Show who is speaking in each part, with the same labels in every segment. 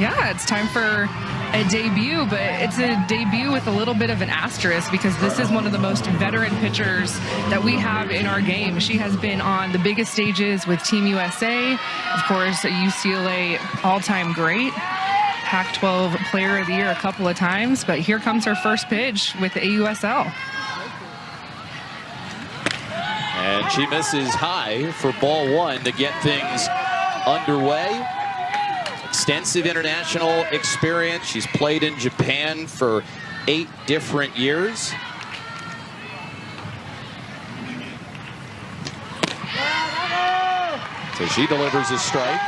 Speaker 1: Yeah, it's time for a debut, but it's a debut with a little bit of an asterisk because this is one of the most veteran pitchers that we have in our game. She has been on the biggest stages with Team USA, of course, a UCLA all-time great, Pac-12 Player of the Year a couple of times, but here comes her first pitch with the AUSL.
Speaker 2: And she misses high for ball one to get things underway. Extensive international experience. She's played in Japan for 8 different years. So she delivers a strike.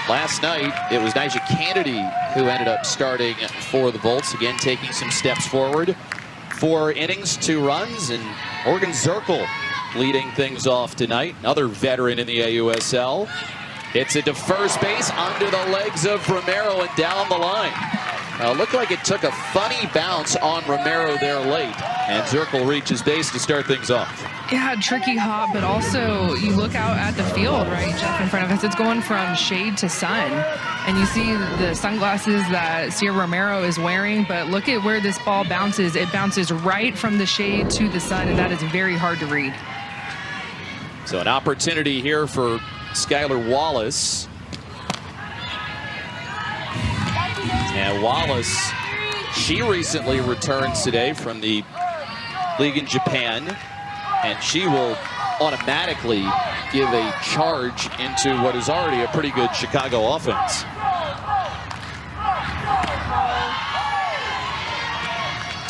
Speaker 2: Last night, it was Nyjah Kennedy who ended up starting for the Bolts, again taking some steps forward. 4 innings, 2 runs, and Morgan Zirkle leading things off tonight. Another veteran in the AUSL. It's it to first base under the legs of Romero and down the line. Looked like it took a funny bounce on Romero there late, and Zirkle reaches base to start things off.
Speaker 1: Yeah, tricky hop, but also you look out at the field, right, Jeff, in front of us. It's going from shade to sun, and you see the sunglasses that Sierra Romero is wearing, but look at where this ball bounces. It bounces right from the shade to the sun, and that is very hard to read.
Speaker 2: So an opportunity here for Skylar Wallace. And Wallace, she recently returns today from the league in Japan, and she will automatically give a charge into what is already a pretty good Chicago offense.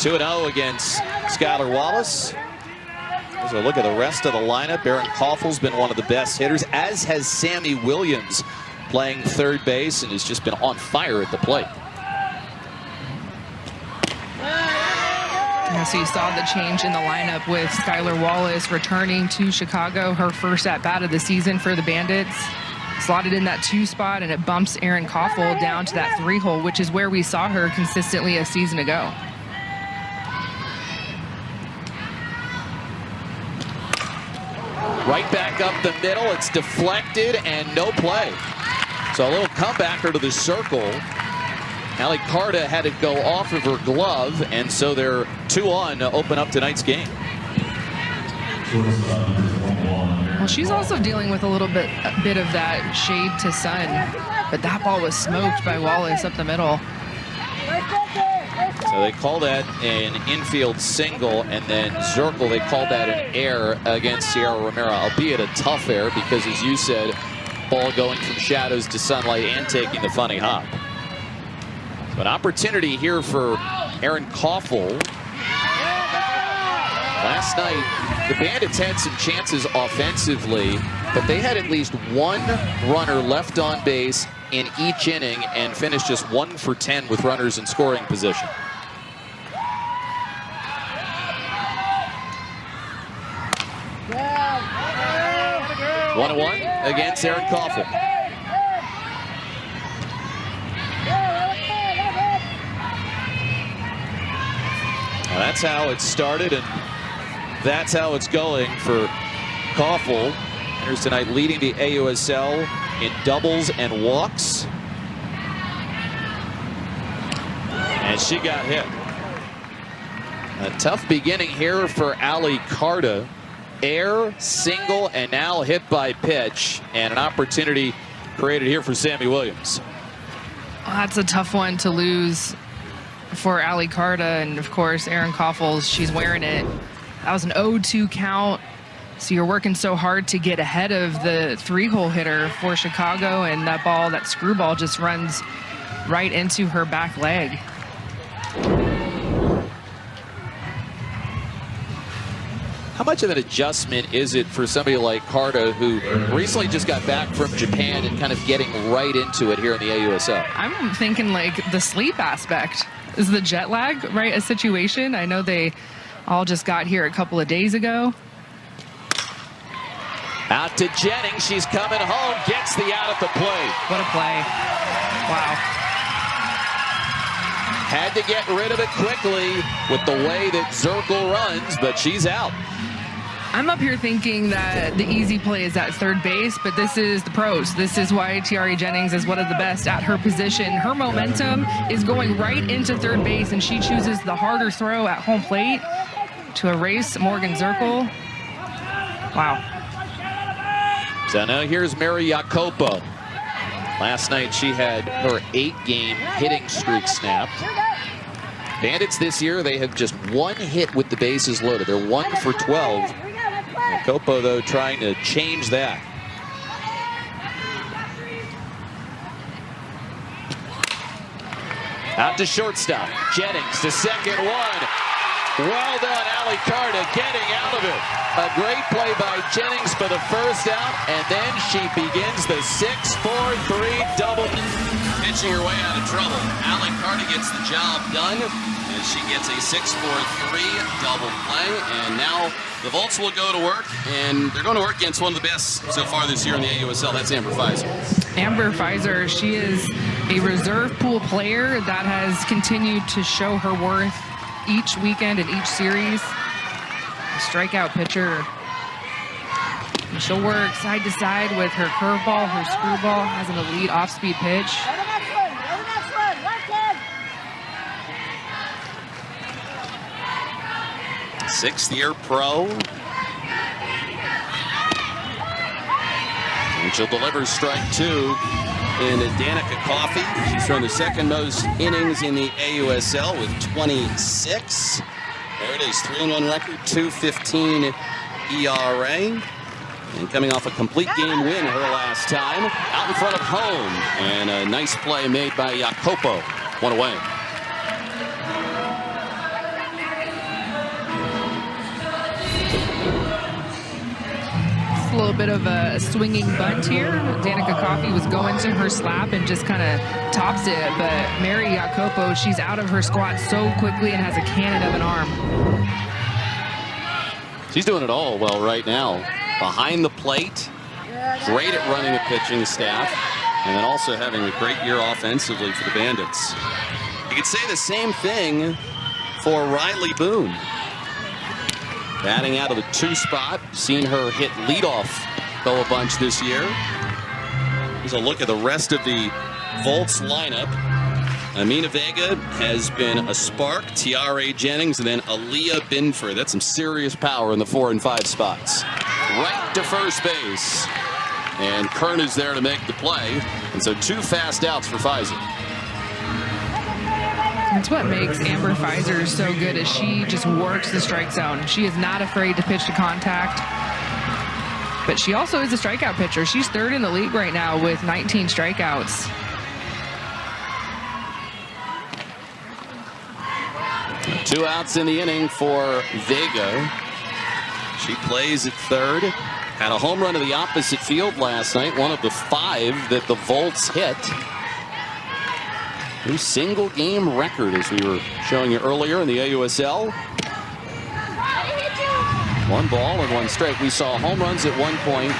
Speaker 2: Two 2-0 against Skylar Wallace. As we look at the rest of the lineup, Erin Kaufel's been one of the best hitters, as has Sammy Williams, playing third base and has just been on fire at the plate.
Speaker 1: Yeah, so you saw the change in the lineup with Skylar Wallace returning to Chicago, her first at-bat of the season for the Bandits. Slotted in that 2 spot, and it bumps Erin Kaufel down to that 3 hole, which is where we saw her consistently a season ago.
Speaker 2: Right back up the middle, it's deflected and no play. So a little comebacker to the circle. Allie Carta had to go off of her glove, and so they're 2 on to open up tonight's game.
Speaker 1: Well, she's also dealing with a bit of that shade to sun, but that ball was smoked by Wallace up the middle.
Speaker 2: So they call that an infield single, and then Zirkle, they called that an error against Sierra Romero, albeit a tough error because, as you said, ball going from shadows to sunlight and taking the funny hop. So an opportunity here for Erin Kaufel. Last night, the Bandits had some chances offensively, but they had at least 1 runner left on base in each inning and finished just 1 for 10 with runners in scoring position. One 1-1 against Erin Kaufel. Now that's how it started, and that's how it's going for Kaufel. Enters tonight leading the AUSL in doubles and walks. And she got hit. A tough beginning here for Allie Carta. Air, single, and now hit by pitch, and an opportunity created here for Sammy Williams.
Speaker 1: Well, that's a tough one to lose for Allie Carta, and of course Erin Kaufel, she's wearing it. That was an 0-2 count, so you're working so hard to get ahead of the 3-hole hitter for Chicago, and that ball, that screwball, just runs right into her back leg.
Speaker 2: How much of an adjustment is it for somebody like Carta, who recently just got back from Japan and kind of getting right into it here in the AUSL?
Speaker 1: I'm thinking like the sleep aspect. Is the jet lag, right, a situation? I know they all just got here a couple of days ago.
Speaker 2: Out to Jennings, she's coming home, gets the out at the plate.
Speaker 1: What a play. Wow.
Speaker 2: Had to get rid of it quickly with the way that Zirkle runs, but she's out.
Speaker 1: I'm up here thinking that the easy play is at third base, but this is the pros. This is why Tiare Jennings is one of the best at her position. Her momentum is going right into third base, and she chooses the harder throw at home plate to erase Morgan Zirkle. Wow.
Speaker 2: So now here's Mary Jacopo. Last night she had her 8-game hitting streak snapped. Bandits this year, they have just 1 hit with the bases loaded. They're 1 for 12. Jacopo, though, trying to change that. Out to shortstop. Jennings to second one. Well done, Ali Carter getting out of it. A great play by Jennings for the first out, and then she begins the 6-4-3 double.
Speaker 3: Pitching her way out of trouble. Ali Carter gets the job done as she gets a 6-4-3 double play, and now the Volts will go to work, and they're going to work against one of the best so far this year in the AUSL. That's Amber Pfizer.
Speaker 1: Amber Pfizer, she is a reserve pool player that has continued to show her worth each weekend and each series. A strikeout pitcher. And she'll work side to side with her curveball, her screwball, has an elite off-speed pitch.
Speaker 3: Sixth-year pro.
Speaker 2: And she'll deliver strike 2.
Speaker 3: And Danica Coffey, she's thrown the second most innings in the AUSL with 26. There it is, 3-1 record, 2.15 ERA. And coming off a complete game win her last time, out in front of home. And a nice play made by Jacopo, 1 away.
Speaker 1: A little bit of a swinging bunt here. Danica Coffey was going to her slap and just kind of tops it, but Mary Jacopo, she's out of her squat so quickly and has a cannon of an arm.
Speaker 2: She's doing it all well right now.
Speaker 3: Behind the plate, great at running the pitching staff, and then also having a great year offensively for the Bandits. You could say the same thing for Riley Boone.
Speaker 2: Batting out of the 2 spot. Seen her hit leadoff though a bunch this year.
Speaker 3: Here's a look at the rest of the Volts lineup. Amina Vega has been a spark. Tiare Jennings, and then Aaliyah Binford. That's some serious
Speaker 2: Power in the 4 and 5 spots. Right to first base. And Kern is there to make the play. And so 2 fast outs for Pfizer.
Speaker 1: That's what makes Amber Pfizer so good, is she just works the strike zone. She is not afraid to pitch to contact. But she also is a strikeout pitcher. She's 3rd in the league right now with 19 strikeouts.
Speaker 2: Two outs in the inning for Vega.
Speaker 3: She plays at 3rd.
Speaker 2: Had a home run to the opposite field last night, one of the 5 that the Volts hit. New single game record, as we were showing you earlier in the AUSL. 1 ball and 1 strike. We saw home runs at one point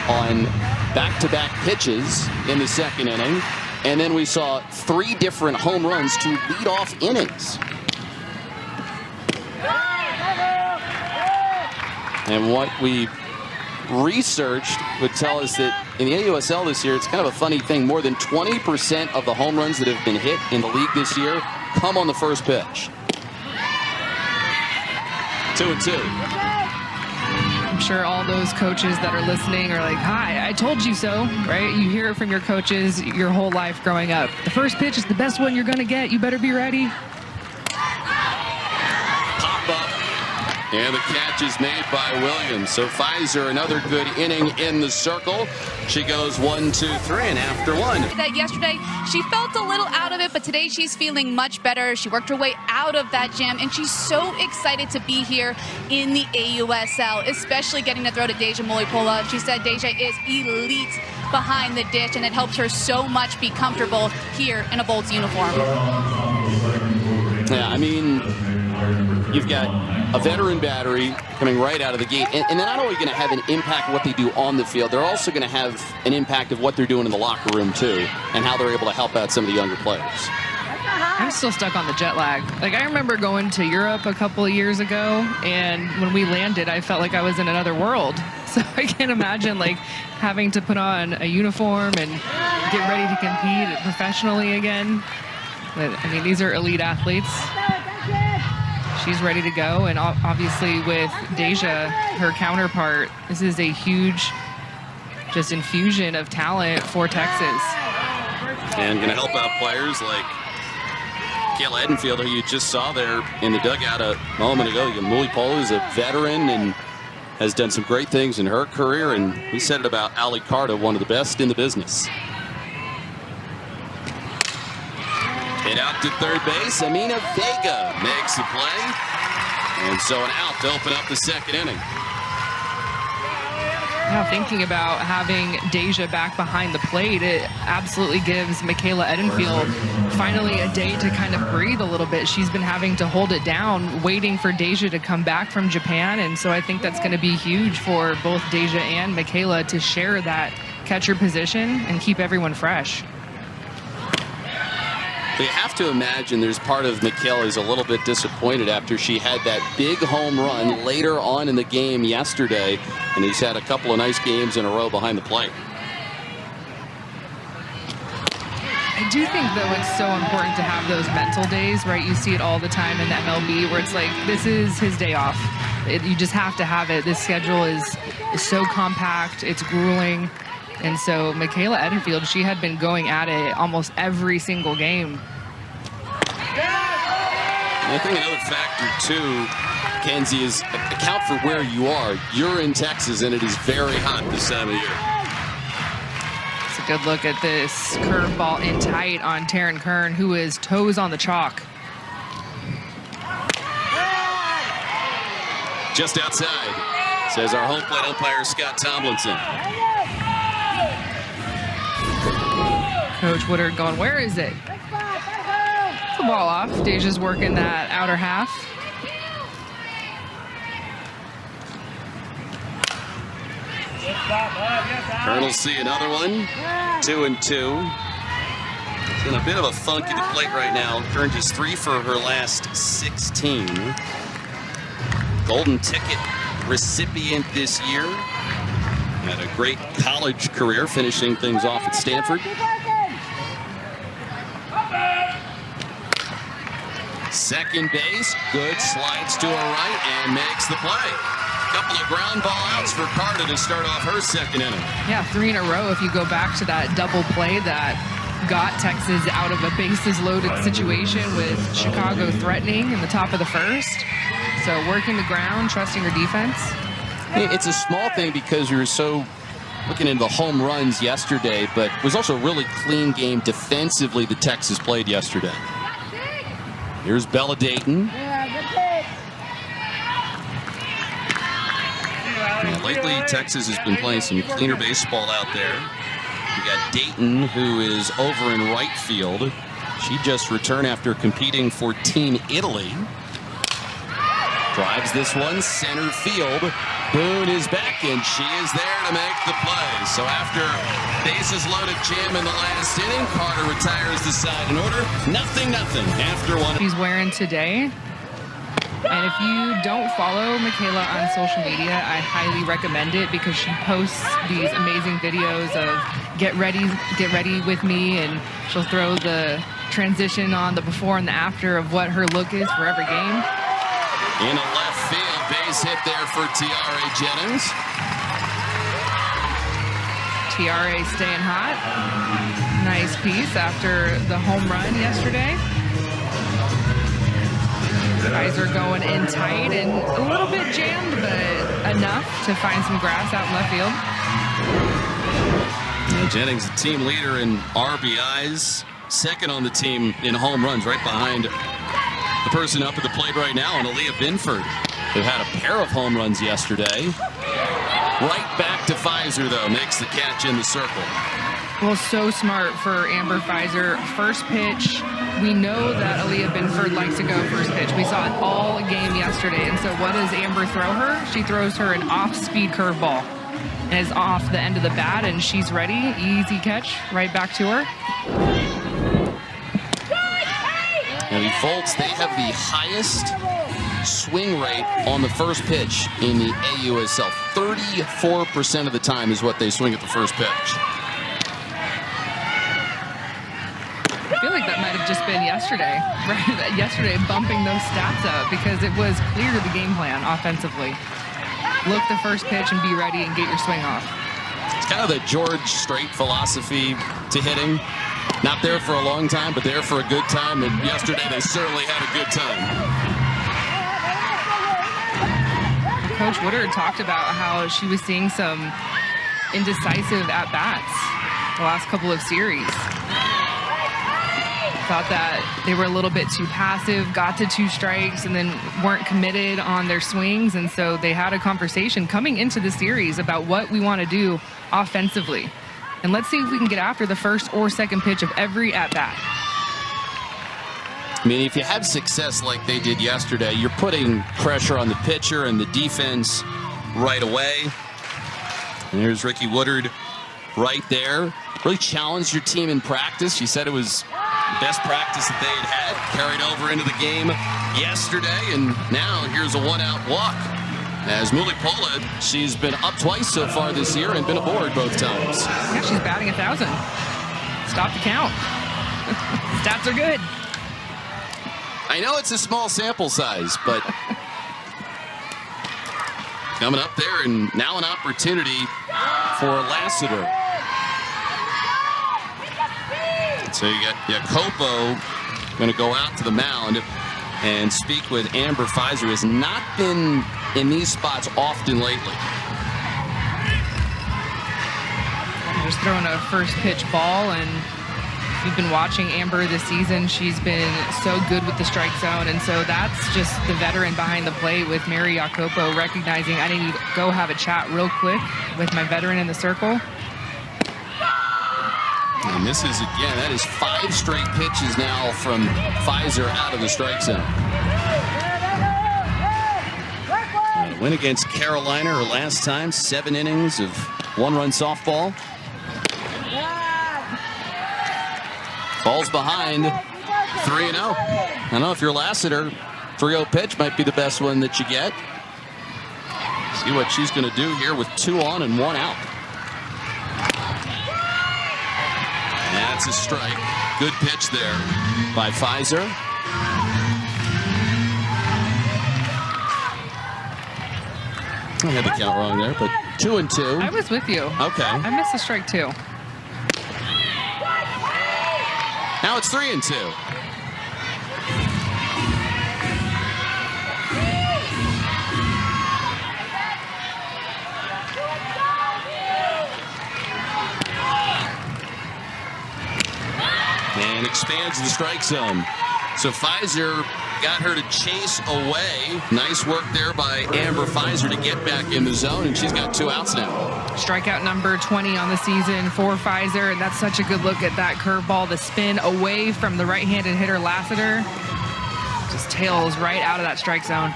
Speaker 2: on back-to-back pitches in the 2nd inning. And then we saw 3 different home runs to lead off innings. And what we researched would tell us that in the AUSL this year, it's kind of a funny thing. More than 20% of the home runs that have been hit in the league this year come on the first pitch. 2-2.
Speaker 1: I'm sure all those coaches that are listening are like, hi, I told you so, right? You hear it from your coaches your whole life growing up. The first pitch is the best one you're going to get. You better be ready.
Speaker 3: Pop up. And the catch is made by Williams. So Pfizer, another good inning in the circle. She goes 1, 2, 3, and after 1.
Speaker 4: That yesterday, she felt a little out of it, but today she's feeling much better. She worked her way out of that jam, and she's so excited to be here in the AUSL, especially getting to throw to Deja Mulipola. She said Deja is elite behind the dish, and it helps her so much be comfortable here in a Bolts uniform.
Speaker 2: Yeah, I mean, you've got a veteran battery coming right out of the gate, and they're not only going to have an impact of what they do on the field, they're also going to have an impact of what they're doing in the locker room too, and how they're able to help out some of the younger players.
Speaker 1: I'm still stuck on the jet lag. Like, I remember going to Europe a couple of years ago, and when we landed, I felt like I was in another world. So I can't imagine, like, having to put on a uniform and get ready to compete professionally again. But, I mean, these are elite athletes. She's ready to go, and obviously with Deja, her counterpart, this is a huge just infusion of talent for Texas.
Speaker 3: And going to help out players like Kayla Edenfield, who you just saw there in the dugout a moment ago. Muli Polo is a veteran and has done some great things in her career, and he said it about Ali Carter, one of the best in the business. Hit out to third base, Amina Vega makes the play. And so an out to open up the second inning.
Speaker 1: Now thinking about having Deja back behind the plate, it absolutely gives Michaela Edenfield finally a day to kind of breathe a little bit. She's been having to hold it down, waiting for Deja to come back from Japan, and so I think that's going to be huge for both Deja and Michaela to share that catcher position and keep everyone fresh.
Speaker 3: But you have to imagine there's part of Michaela who's a little bit disappointed after she had that big home run later on in the game yesterday, and he's had a couple of nice games in a row behind the plate.
Speaker 1: I do think, though, it's so important to have those mental days, right? You see it all the time in the MLB where it's like, this is his day off. You just have to have it. This schedule is so compact. It's grueling. And so Michaela Edenfield, she had been going at it almost every single game.
Speaker 3: I think another factor, too, Kenzie, is account for where you are. You're in Texas, and it is very hot this time of year.
Speaker 1: It's a good look at this curveball in tight on Taryn Kern, who is toes on the chalk.
Speaker 3: Just outside, says our home plate umpire, Scott Tomlinson.
Speaker 1: Coach Woodard going, where is it? It's a ball off. Deja's working that outer half.
Speaker 3: Kern will see another one. 2-2. He's in a bit of a funk at the plate right now. Kern just 3 for her last 16. Golden ticket recipient this year. Had a great college career, finishing things off at Stanford. Second base, good, slides to her right and makes the play. Couple of ground ball outs for Carter to start off her second inning.
Speaker 1: Yeah, 3 in a row if you go back to that double play that got Texas out of a bases loaded situation with Chicago threatening in the top of the first. So working the ground, trusting her defense.
Speaker 2: It's a small thing because you were so looking into the home runs yesterday, but it was also a really clean game defensively that Texas played yesterday. Here's Bella Dayton.
Speaker 3: Yeah, lately, Texas has been playing some cleaner baseball out there. We got Dayton, who is over in right field. She just returned after competing for Team Italy. Drives this one center field. Boone is back, and she is there to make the play. So after bases loaded jam in the last inning, Carter retires the side in order. 0-0 after one.
Speaker 1: She's wearing today. And if you don't follow Michaela on social media, I highly recommend it because she posts these amazing videos of get ready with me, and she'll throw the transition on the before and the after of what her look is for every game.
Speaker 3: In a left field base hit there for Tiare Jennings.
Speaker 1: Tiare staying hot. Nice piece after the home run yesterday. Kaiser going in tight and a little bit jammed, but enough to find some grass out in left field.
Speaker 3: And Jennings, the team leader in RBIs, second on the team in home runs, right behind the person up at the plate right now, and Aaliyah Binford, who had a pair of home runs yesterday. Right back to Pfizer, though, makes the catch in the circle.
Speaker 1: Well, so smart for Amber Pfizer. First pitch, we know that Aaliyah Binford likes to go first pitch. We saw it all game yesterday. And so what does Amber throw her? She throws her an off-speed curveball. And it's off the end of the bat, and she's ready. Easy catch, right back to her.
Speaker 3: Now the Volts, they have the highest swing rate on the first pitch in the AUSL. 34% of the time is what they swing at the first pitch.
Speaker 1: I feel like that might have just been yesterday, right? Yesterday bumping those stats up because it was clear the game plan offensively. Look the first pitch and be ready and get your swing off.
Speaker 3: It's kind of the George Strait philosophy to hitting. Not there for a long time, but there for a good time. And yesterday they certainly had a good time.
Speaker 1: Coach Woodard talked about how she was seeing some indecisive at-bats the last couple of series. Thought that they were a little bit too passive, got to 2 strikes, and then weren't committed on their swings. And so they had a conversation coming into the series about what we want to do offensively. And let's see if we can get after the first or second pitch of every at-bat.
Speaker 3: I mean, if you have success like they did yesterday, you're putting pressure on the pitcher and the defense right away. And there's Ricky Woodard right there. Really challenged your team in practice. She said it was best practice that they had carried over into the game yesterday, and now here's a 1-out walk. As Mulipola, she's been up twice so far this year and been aboard both times.
Speaker 1: Yeah, she's batting 1,000. Stop the count. Stats are good.
Speaker 3: I know it's a small sample size, but coming up there, and now an opportunity for Lassiter. So you got Jacopo going to go out to the mound and speak with Amber Pfizer, who has not been in these spots often lately.
Speaker 1: Just throwing a first pitch ball, and we've been watching Amber this season. She's been so good with the strike zone, and so that's just the veteran behind the plate with Mary Jacopo recognizing I need to go have a chat real quick with my veteran in the circle.
Speaker 3: And this is, again, that is 5 straight pitches now from Pfizer out of the strike zone. A win against Carolina her last time, 7 innings of 1-run softball. Ball's behind, 3-0. I don't know if you're Lassiter, 3-0 pitch might be the best one that you get. See what she's going to do here with 2 on and 1 out. That's a strike. Good pitch there by Pfizer. I had the count wrong there, but 2-2.
Speaker 1: I was with you.
Speaker 3: Okay.
Speaker 1: I missed a strike too.
Speaker 3: Now it's 3-2. And expands the strike zone. So Pfizer got her to chase away. Nice work there by Amber Pfizer to get back in the zone, and she's got 2 outs now.
Speaker 1: Strikeout number 20 on the season for Pfizer, and that's such a good look at that curveball. The spin away from the right-handed hitter Lassiter. Just tails right out of that strike zone.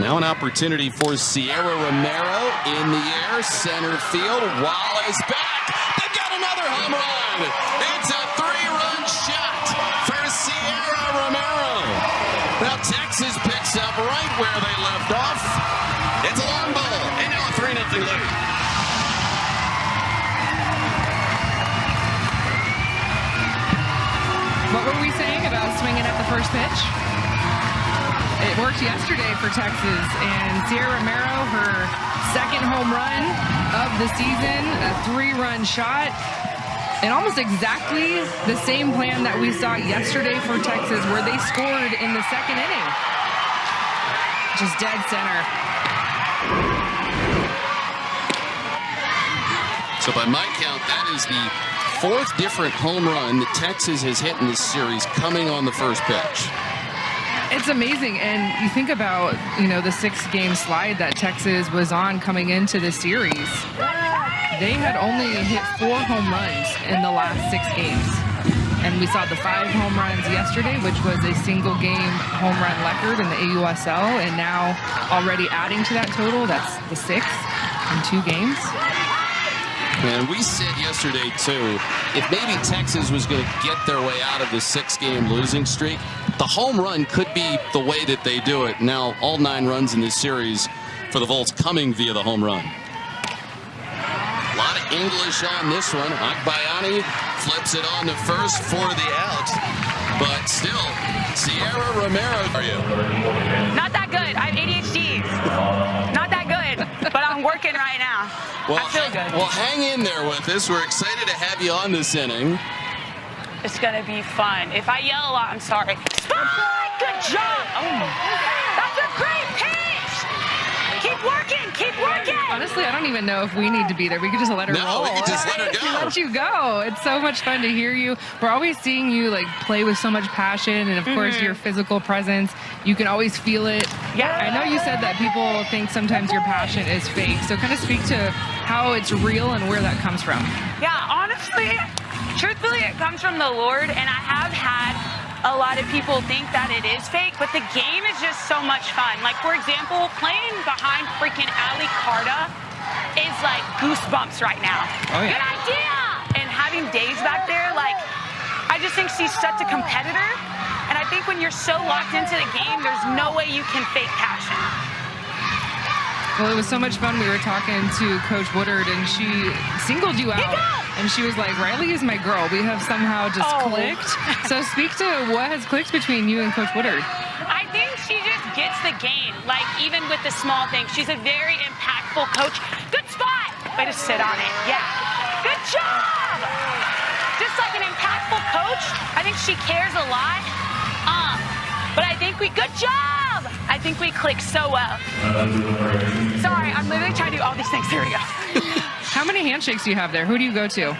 Speaker 3: Now an opportunity for Sierra Romero in the air, center field. Wallace back. They got another home run. It's a 3-run shot for Sierra Romero. Now Texas picks up right where they left off. It's a long ball, and now a 3-0 lead.
Speaker 1: What were we saying about swinging at the first pitch? It worked yesterday for Texas, and Sierra Romero, her second home run of the season, a 3-run shot, and almost exactly the same plan that we saw yesterday for Texas, where they scored in the second inning. Just dead center.
Speaker 3: So by my count, that is the 4th different home run that Texas has hit in this series coming on the first pitch.
Speaker 1: It's amazing, and you think about, the 6-game slide that Texas was on coming into the series. They had only hit 4 home runs in the last 6 games. And we saw the 5 home runs yesterday, which was a single-game home run record in the AUSL, and now already adding to that total, that's the 6th in 2 games.
Speaker 3: And we said yesterday, too, if maybe Texas was going to get their way out of the 6-game losing streak, the home run could be the way that they do it. Now, all 9 runs in this series for the Volts coming via the home run. A lot of English on this one. Akbayani flips it on to first for the out. But still, Sierra Romero. Are you?
Speaker 5: Not that good. I have ADHD. Not that good, but I'm working right now.
Speaker 3: Well,
Speaker 5: I feel good.
Speaker 3: Well, hang in there with us. We're excited to have you on this inning.
Speaker 5: It's going to be fun. If I yell a lot, I'm sorry. Spike! Good job! Oh. That's a great pitch! Keep working! Keep working!
Speaker 1: Honestly, I don't even know if we need to be there. We could just let her roll.
Speaker 3: No, we could just let her go.
Speaker 1: Let you go. It's so much fun to hear you. We're always seeing you like play with so much passion, and of course your physical presence. You can always feel it.
Speaker 5: Yeah.
Speaker 1: I know you said that people think sometimes your passion is fake. So kind of speak to how it's real and where that comes from.
Speaker 5: Yeah, honestly, truthfully, it comes from the Lord, and I have had a lot of people think that it is fake, but the game is just so much fun. Like, for example, playing behind freaking Ali Carta is like goosebumps right now.
Speaker 1: Oh, yeah.
Speaker 5: Good idea! And having Days back there, like, I just think she's such a competitor, and I think when you're so locked into the game, there's no way you can fake passion.
Speaker 1: Well, it was so much fun. We were talking to Coach Woodard, and she singled you out. And she was like, Riley is my girl. We have somehow just clicked. So speak to what has clicked between you and Coach Woodard.
Speaker 5: I think she just gets the game, like even with the small things. She's a very impactful coach. Good spot. Way to sit on it. Yeah. Good job. Just like an impactful coach. I think she cares a lot. But I think good job. I think we click so well. Sorry, I'm literally trying to do all these things. There we go.
Speaker 1: How many handshakes do you have there? Who do you go to?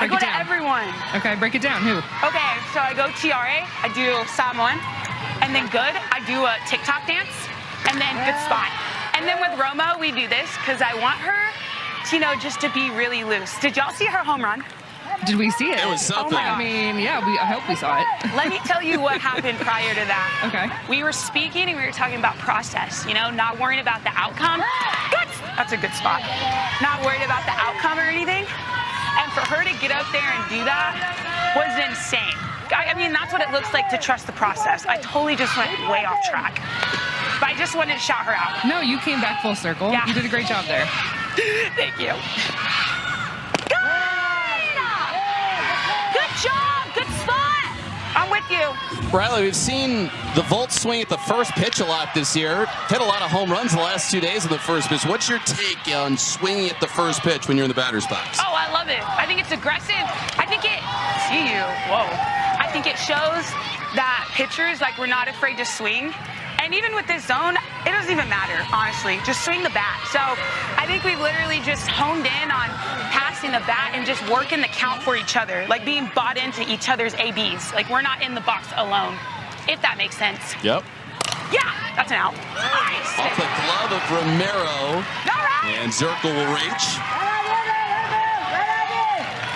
Speaker 5: I go to everyone.
Speaker 1: Okay, break it down. Who?
Speaker 5: Okay, so I go TRA, I do Samoan, and then good, I do a TikTok dance, and then good spot. And then with Roma, we do this because I want her to, just to be really loose. Did y'all see her home run?
Speaker 1: Did we see it?
Speaker 3: It was something.
Speaker 1: I mean, yeah, I hope we saw it.
Speaker 5: Let me tell you what happened prior to that.
Speaker 1: Okay.
Speaker 5: We were speaking and we were talking about process, not worrying about the outcome. Good. That's a good spot. Not worried about the outcome or anything. And for her to get up there and do that was insane. I mean, that's what it looks like to trust the process. I totally just went way off track. But I just wanted to shout her out.
Speaker 1: No, you came back full circle.
Speaker 5: Yeah.
Speaker 1: You did a great job there.
Speaker 5: Thank you. Good job. Good spot. I'm with you.
Speaker 3: Riley, we've seen the Volts swing at the first pitch a lot this year. Hit a lot of home runs the last 2 days of the first pitch. What's your take on swinging at the first pitch when you're in the batter's box?
Speaker 5: Oh, I love it. I think it's aggressive. I think I think it shows that pitchers, we're not afraid to swing. And even with this zone, it doesn't even matter, honestly. Just swing the bat. So I think we've literally just honed in on passing the bat and just working the count for each other, like being bought into each other's ABs. Like we're not in the box alone, if that makes sense.
Speaker 3: Yep.
Speaker 5: Yeah, that's an out. Nice.
Speaker 3: Off the glove of Romero.
Speaker 5: All right.
Speaker 3: And Zirkle will reach.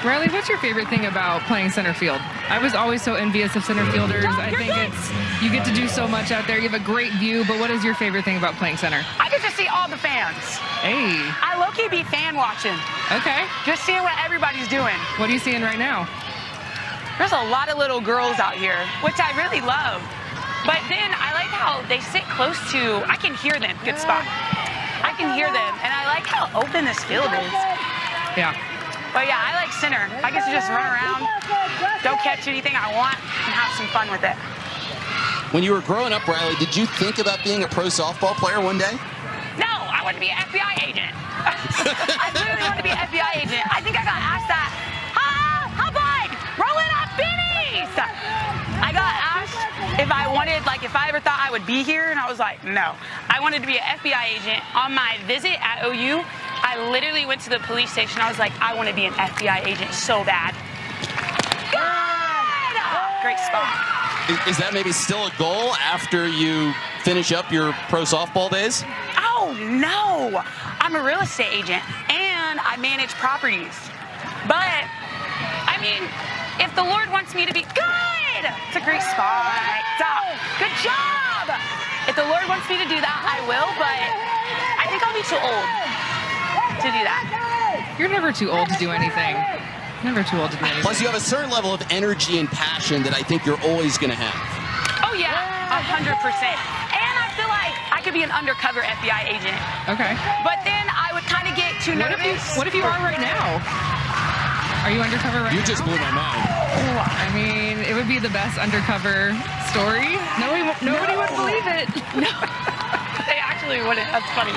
Speaker 1: Riley, what's your favorite thing about playing center field? I was always so envious of center fielders. I think you get to do so much out there. You have a great view, but what is your favorite thing about playing center?
Speaker 5: I get to see all the fans.
Speaker 1: Hey.
Speaker 5: I low-key be fan watching.
Speaker 1: Okay.
Speaker 5: Just seeing what everybody's doing.
Speaker 1: What are you seeing right now?
Speaker 5: There's a lot of little girls out here, which I really love. But then I like how they sit close to, I can hear them. Good spot. I can hear them, and I like how open this field is.
Speaker 1: Yeah.
Speaker 5: But yeah, I like center. I get to just run around, don't catch anything I want, and have some fun with it.
Speaker 3: When you were growing up, Riley, did you think about being a pro softball player one day?
Speaker 5: No, I want to be an FBI agent. I literally want to be an FBI agent. I think I got asked that. How bud? Rolling up Bennies. I got asked if I wanted, if I ever thought I would be here, and I was like, no. I wanted to be an FBI agent. On my visit at OU, I literally went to the police station. I was like, I want to be an FBI agent so bad. Good! Great spot.
Speaker 3: Is that maybe still a goal after you finish up your pro softball days?
Speaker 5: Oh, no. I'm a real estate agent, and I manage properties. But, I mean, if the Lord wants me to be good, it's a great spot. Good job. If the Lord wants me to do that, I will, but I think I'll be too old to do that.
Speaker 1: You're never too old to do anything. Never too old to do anything.
Speaker 3: Plus, you have a certain level of energy and passion that I think you're always going to have.
Speaker 5: Oh, yeah, 100%. And I feel like I could be an undercover FBI agent.
Speaker 1: Okay.
Speaker 5: But then I would kind of get too nervous.
Speaker 1: What if you are right now? Are you undercover right now?
Speaker 3: You just blew my mind.
Speaker 1: I mean, it would be the best undercover story. Nobody would believe it.
Speaker 5: No, they actually wouldn't. That's funny.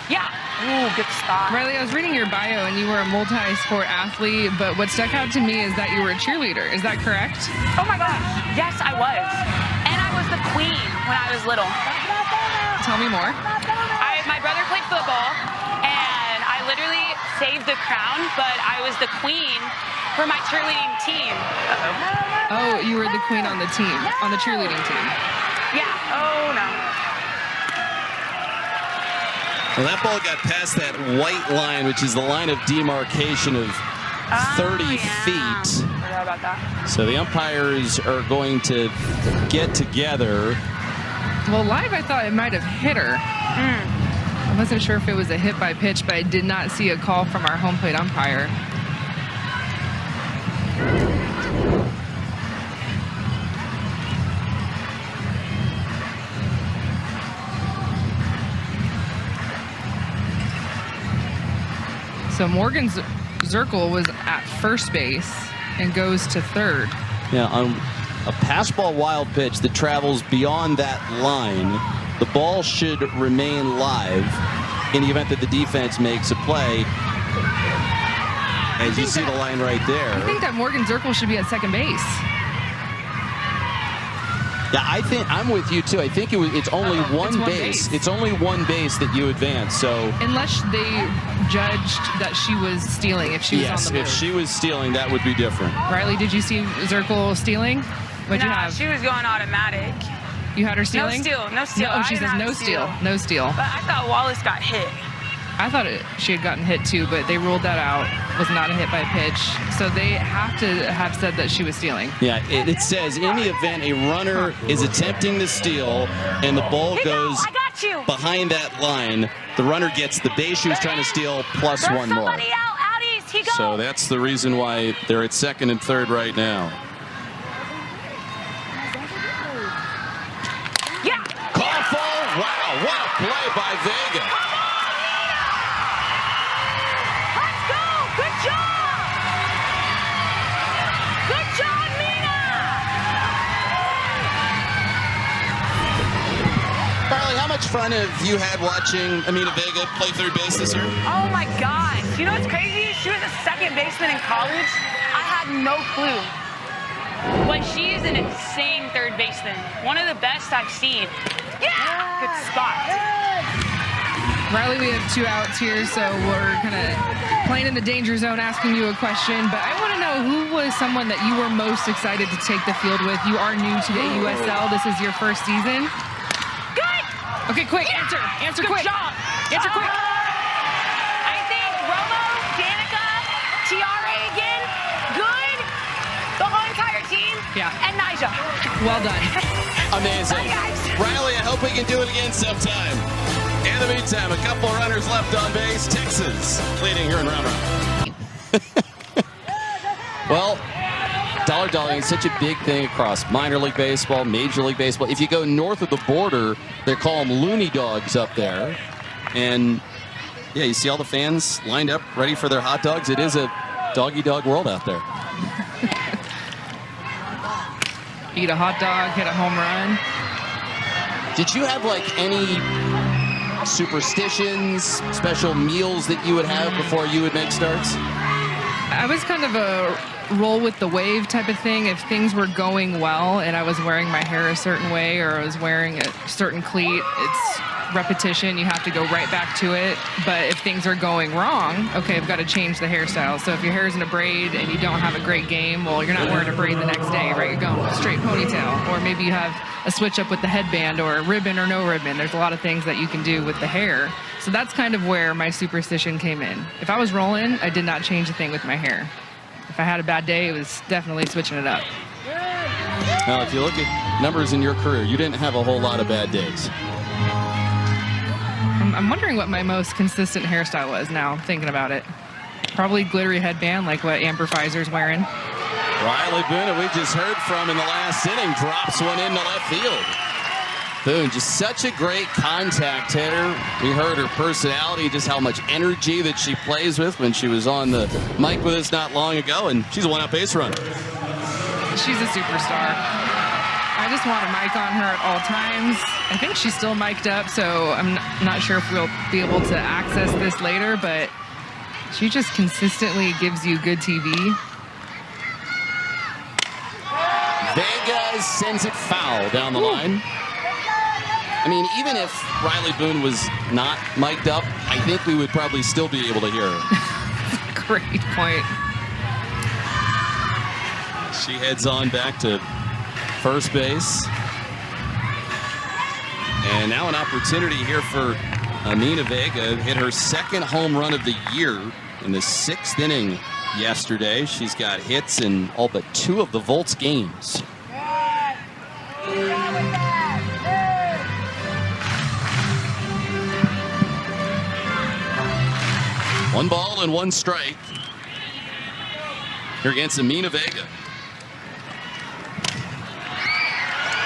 Speaker 5: Yeah. Ooh, good stop.
Speaker 1: Riley, I was reading your bio and you were a multi-sport athlete, but what stuck out to me is that you were a cheerleader. Is that correct?
Speaker 5: Oh my gosh. Yes, I was. And I was the queen when I was little.
Speaker 1: Tell me more.
Speaker 5: My brother played football, and I literally saved the crown, but I was the queen for my cheerleading team.
Speaker 1: Oh, you were the queen on the team, on the cheerleading team.
Speaker 5: Yeah. Oh, no.
Speaker 3: Well, that ball got past that white line, which is the line of demarcation of 30 feet.
Speaker 5: Forgot about that.
Speaker 3: So the umpires are going to get together.
Speaker 1: Well, live, I thought it might have hit her. I wasn't sure if it was a hit by pitch, but I did not see a call from our home plate umpire. So Morgan Zirkle was at first base and goes to third.
Speaker 3: Yeah, on a pass ball wild pitch that travels beyond that line, the ball should remain live in the event that the defense makes a play. As you see the line right there.
Speaker 1: I think that Morgan Zirkle should be at second base.
Speaker 3: Yeah, I think I'm with you too. I think it's only one base. It's only one base that you advance. So
Speaker 1: unless they judged that she was stealing, if she was on the move.
Speaker 3: If she was stealing, that would be different.
Speaker 1: Riley, did you see Zirkle stealing? What'd you have?
Speaker 5: She was going automatic.
Speaker 1: You had her stealing?
Speaker 5: No steal. No steal.
Speaker 1: No, she says no steal. No steal.
Speaker 5: But I thought Wallace got hit.
Speaker 1: I thought she had gotten hit too, but they ruled that out. Was not a hit by pitch. So they have to have said that she was stealing.
Speaker 3: Yeah, it says in the event a runner is attempting to steal and the ball goes behind that line, the runner gets the base she was trying to steal plus one more.
Speaker 5: Out east. He goes.
Speaker 3: So that's the reason why they're at second and third right now.
Speaker 5: Yeah.
Speaker 3: Call fall. Wow, what a play by Vega. How much fun have you had watching Amina Vega play third base this year?
Speaker 5: Oh my gosh. You know what's crazy? She was a second baseman in college. I had no clue. But she is an insane third baseman. One of the best I've seen. Yeah! Good spot.
Speaker 1: Riley, we have 2 outs here, so we're kind of playing in the danger zone, asking you a question. But I want to know, who was someone that you were most excited to take the field with? You are new to the AUSL. This is your first season. Okay, quick,
Speaker 5: yeah.
Speaker 1: Answer
Speaker 5: Good
Speaker 1: quick.
Speaker 5: Job.
Speaker 1: Answer quick.
Speaker 5: I think Romo, Danica, Tiare again, good, the whole entire team, and Nyjah.
Speaker 1: Well done.
Speaker 3: Amazing. Riley, I hope we can do it again sometime. In the meantime, a couple of runners left on base. Texas leading here in round round. Well, dollar dollar is such a big thing across minor league baseball, major league baseball. If you go north of the border, they call them loony dogs up there. And yeah, you see all the fans lined up ready for their hot dogs. It is a doggy dog world out there.
Speaker 1: Eat a hot dog, hit a home run.
Speaker 3: Did you have like any superstitions, special meals that you would have before you would make starts?
Speaker 1: I was kind of a roll with the wave type of thing. If things were going well and I was wearing my hair a certain way or I was wearing a certain cleat, it's repetition. You have to go right back to it. But if things are going wrong, okay, I've got to change the hairstyle. So if your hair is in a braid and you don't have a great game, well, you're not wearing a braid the next day, right? You're going straight ponytail. Or maybe you have a switch up with the headband or a ribbon or no ribbon. There's a lot of things that you can do with the hair. So that's kind of where my superstition came in. If I was rolling, I did not change a thing with my hair. If I had a bad day, it was definitely switching it up.
Speaker 3: Well, if you look at numbers in your career, you didn't have a whole lot of bad days.
Speaker 1: I'm wondering what my most consistent hairstyle was now, thinking about it. Probably glittery headband, like what Amber Pfizer's wearing.
Speaker 3: Riley Boone, we just heard from in the last inning, drops one into left field. Boone, just such a great contact hitter. We heard her personality, just how much energy that she plays with when she was on the mic with us not long ago, and she's a one-out base runner.
Speaker 1: She's a superstar. I just want a mic on her at all times. I think she's still mic'd up, so I'm not sure if we'll be able to access this later, but she just consistently gives you good TV.
Speaker 3: Vega sends it foul down the line. I mean, even if Riley Boone was not mic'd up, I think we would probably still be able to hear her.
Speaker 1: Great point.
Speaker 3: She heads on back to first base. And now an opportunity here for Amina Vega. Hit her second home run of the year in the 6th inning yesterday. She's got hits in all but 2 of the Volts games. One ball and 1 strike here against Amina Vega.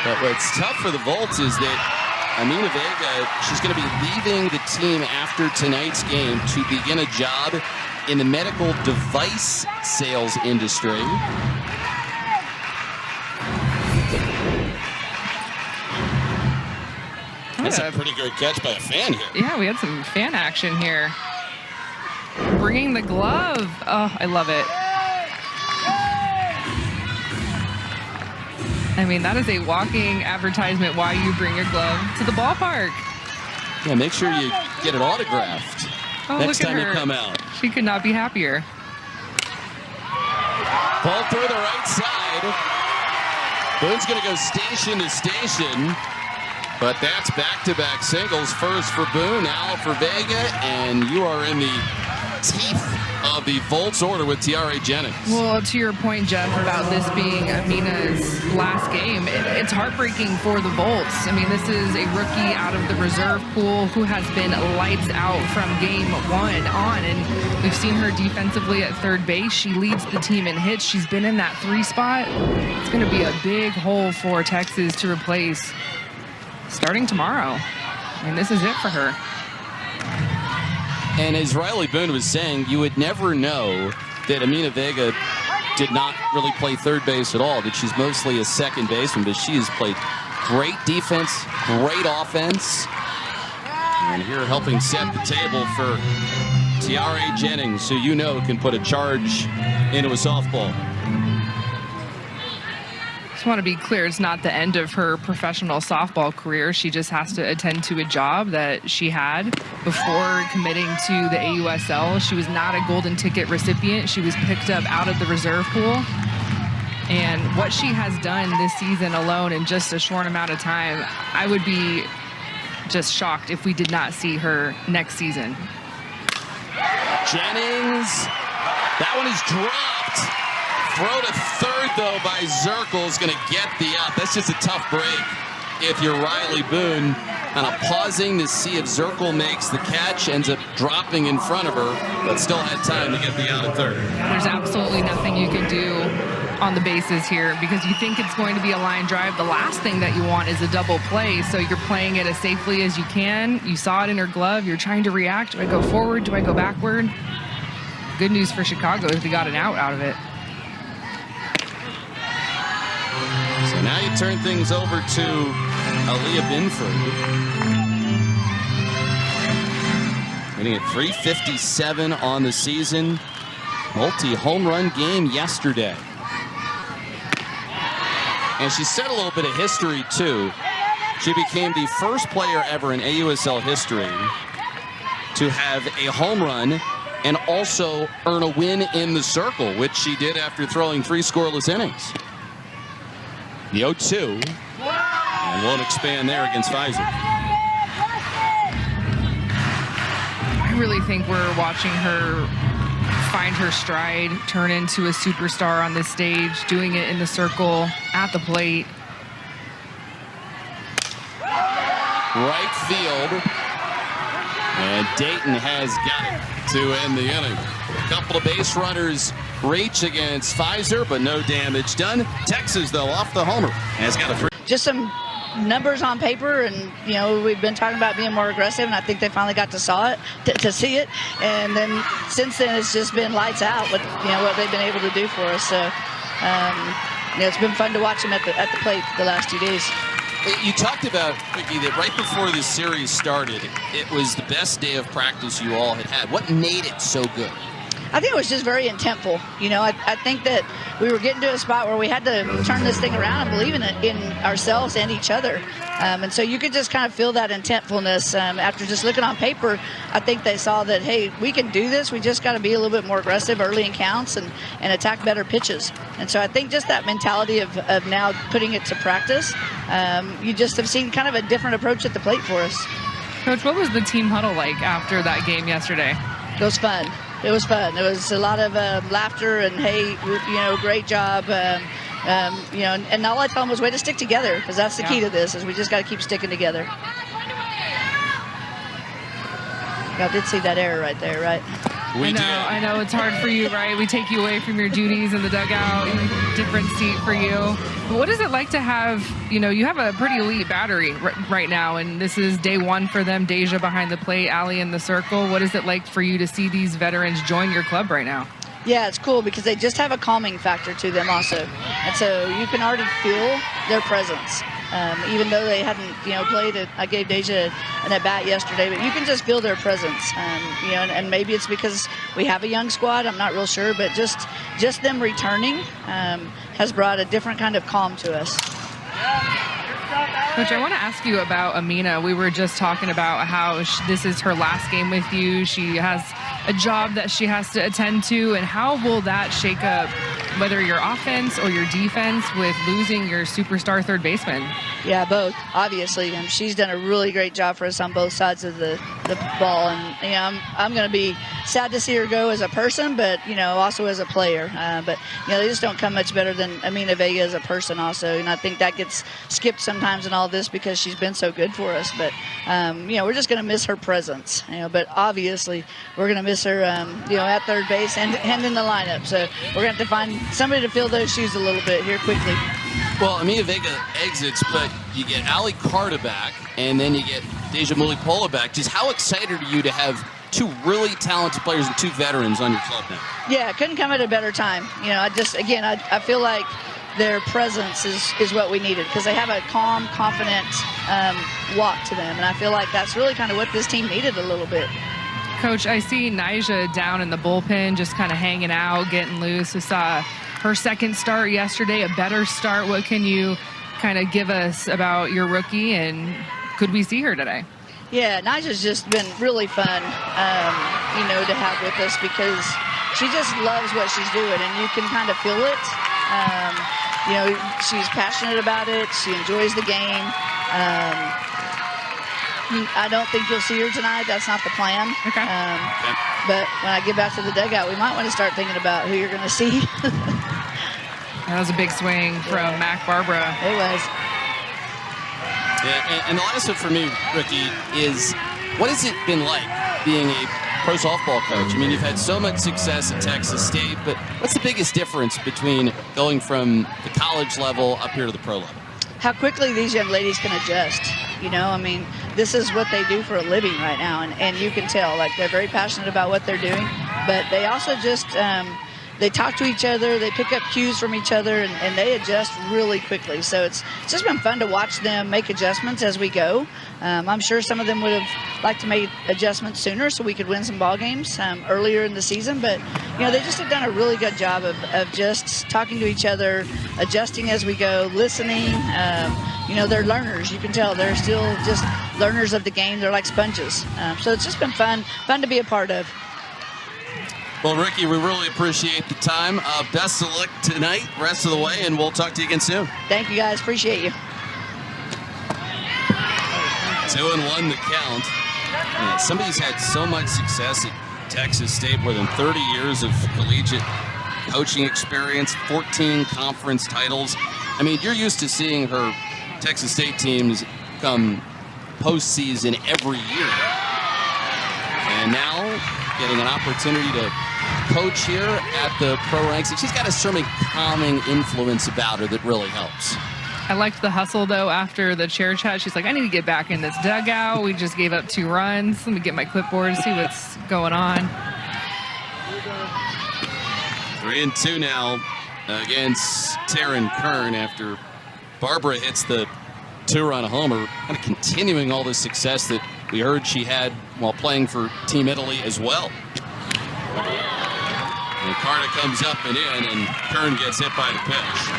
Speaker 3: But what's tough for the Volts is that Amina Vega, she's going to be leaving the team after tonight's game to begin a job in the medical device sales industry. That's a pretty great catch by a fan here.
Speaker 1: Yeah, we had some fan action here. Bringing the glove. Oh, I love it. I mean, that is a walking advertisement why you bring your glove to the ballpark.
Speaker 3: Yeah, make sure you get it autographed next time you come out.
Speaker 1: She could not be happier.
Speaker 3: Ball through the right side. Boone's going to go station to station. But that's back-to-back singles. First for Boone, now for Vega, and you are in the teeth of the Volts order with Tiare Jennings.
Speaker 1: Well, to your point, Jeff, about this being Amina's last game, it's heartbreaking for the Volts. I mean, this is a rookie out of the reserve pool who has been lights out from game 1 on, and we've seen her defensively at third base. She leads the team in hits. She's been in that 3 spot. It's going to be a big hole for Texas to replace starting tomorrow. I mean, this is it for her.
Speaker 3: And as Riley Boone was saying, you would never know that Amina Vega did not really play third base at all, that she's mostly a second baseman, but she has played great defense, great offense. And here helping set the table for Tiare Jennings, who you know can put a charge into a softball.
Speaker 1: I want to be clear, it's not the end of her professional softball career. She just has to attend to a job that she had before committing to the AUSL. She was not a golden ticket recipient. She was picked up out of the reserve pool. And what she has done this season alone in just a short amount of time, I would be just shocked if we did not see her next season.
Speaker 3: Jennings, that one is dropped. Throw to third, though, by Zirkle is going to get the out. That's just a tough break if you're Riley Boone. Kind of pausing to see if Zirkle makes the catch, ends up dropping in front of her, but still had time to get the out at third.
Speaker 1: There's absolutely nothing you can do on the bases here because you think it's going to be a line drive. The last thing that you want is a double play, so you're playing it as safely as you can. You saw it in her glove. You're trying to react. Do I go forward? Do I go backward? Good news for Chicago is we got an out of it.
Speaker 3: So now you turn things over to Aaliyah Binford. Hitting at 357 on the season. Multi-home run game yesterday. And she set a little bit of history, too. She became the first player ever in AUSL history to have a home run and also earn a win in the circle, which she did after throwing 3 scoreless innings. The 0-2, and won't expand there against Pfizer.
Speaker 1: I really think we're watching her find her stride, turn into a superstar on this stage, doing it in the circle, at the plate.
Speaker 3: Right field. And Dayton has got it to end the inning. A couple of base runners reach against Pfizer, but no damage done. Texas, though, off the homer, has got a free.
Speaker 6: Just some numbers on paper, and we've been talking about being more aggressive, and I think they finally got to see it. And then since then, it's just been lights out with what they've been able to do for us. So it's been fun to watch them at the plate the last 2 days.
Speaker 3: You talked about, Vicky, that right before this series started, it was the best day of practice you all had. What made it so good?
Speaker 6: I think it was just very intentful. I think that we were getting to a spot where we had to turn this thing around and believe in ourselves and each other. And so you could just kind of feel that intentfulness. After just looking on paper, I think they saw that, hey, we can do this. We just got to be a little bit more aggressive early in counts and attack better pitches. And so I think just that mentality of now putting it to practice, you just have seen kind of a different approach at the plate for us.
Speaker 1: Coach, what was the team huddle like after that game yesterday?
Speaker 6: It was fun. It was fun. There was a lot of laughter and, hey, great job. And all I tell them was way to stick together, because that's the key to this, is we just got to keep sticking together. I did see that error right there, right?
Speaker 1: I know it's hard for you, right? We take you away from your duties in the dugout, different seat for you. But what is it like to have, you have a pretty elite battery right now, and this is day one for them, Deja behind the plate, Allie in the circle. What is it like for you to see these veterans join your club right now?
Speaker 6: Yeah, it's cool because they just have a calming factor to them also. And so you can already feel their presence. Even though they hadn't, played it, I gave Deja an at-bat yesterday, but you can just feel their presence. And maybe it's because we have a young squad, I'm not real sure, but just them returning has brought a different kind of calm to us.
Speaker 1: Coach, I want to ask you about Amina. We were just talking about how this is her last game with you. She has a job that she has to attend to, and how will that shake up whether your offense or your defense with losing your superstar third baseman?
Speaker 6: Yeah, both, obviously. She's done a really great job for us on both sides of the ball, and I'm going to be sad to see her go as a person, but also as a player. But they just don't come much better than Amina Vega as a person also, and I think that gets skipped sometimes in all this because she's been so good for us. But we're just going to miss her presence. But obviously we're going to miss her at third base and in the lineup. So we're going to have to find somebody to fill those shoes a little bit here quickly.
Speaker 3: Well, Amina Vega exits, but you get Ali Carta back, and then you get Deja Mulipola back. Just how excited are you to have two really talented players and two veterans on your club now?
Speaker 6: Yeah, it couldn't come at a better time. I feel like their presence is what we needed, because they have a calm, confident walk to them, and I feel like that's really kind of what this team needed a little bit.
Speaker 1: Coach, I see Nyjah down in the bullpen, just kind of hanging out, getting loose. We saw her second start yesterday, a better start. What can you kind of give us about your rookie, and could we see her today?
Speaker 6: Yeah, Nyjah's just been really fun, to have with us, because she just loves what she's doing, and you can kind of feel it. She's passionate about it. She enjoys the game. I don't think you'll see her tonight. That's not the plan.
Speaker 1: Okay.
Speaker 6: But when I get back to the dugout, we might want to start thinking about who you're going to see.
Speaker 1: That was a big swing from Mac Barbara.
Speaker 6: It was.
Speaker 3: Yeah, and the last one for me, Ricky, is what has it been like being a pro softball coach? I mean, you've had so much success at Texas State, but what's the biggest difference between going from the college level up here to the pro level?
Speaker 6: How quickly these young ladies can adjust. This is what they do for a living right now, and you can tell, like, they're very passionate about what they're doing, but they also just they talk to each other, they pick up cues from each other, and they adjust really quickly. So it's just been fun to watch them make adjustments as we go. I'm sure some of them would have liked to make adjustments sooner so we could win some ball games earlier in the season, but they just have done a really good job of just talking to each other, adjusting as we go, listening. They're learners. You can tell they're still just learners of the game. They're like sponges. So it's just been fun to be a part of.
Speaker 3: Well, Ricky, we really appreciate the time. Best of luck tonight, rest of the way, and we'll talk to you again soon.
Speaker 6: Thank you, guys. Appreciate you.
Speaker 3: 2-1 the count. Yeah, somebody's had so much success at Texas State, more than 30 years of collegiate coaching experience, 14 conference titles. I mean, you're used to seeing her Texas State teams come postseason every year. And now getting an opportunity to coach here at the pro ranks. And she's got a certain calming influence about her that really helps.
Speaker 1: I liked the hustle, though, after the chair chat. She's like, I need to get back in this dugout. We just gave up 2 runs. Let me get my clipboard, see what's going on.
Speaker 3: 3-2 now against Taryn Kern after Barbara hits the 2-run homer, kind of continuing all the success that we heard she had while playing for Team Italy as well. And Carter comes up and in, and Kern gets hit by the pitch.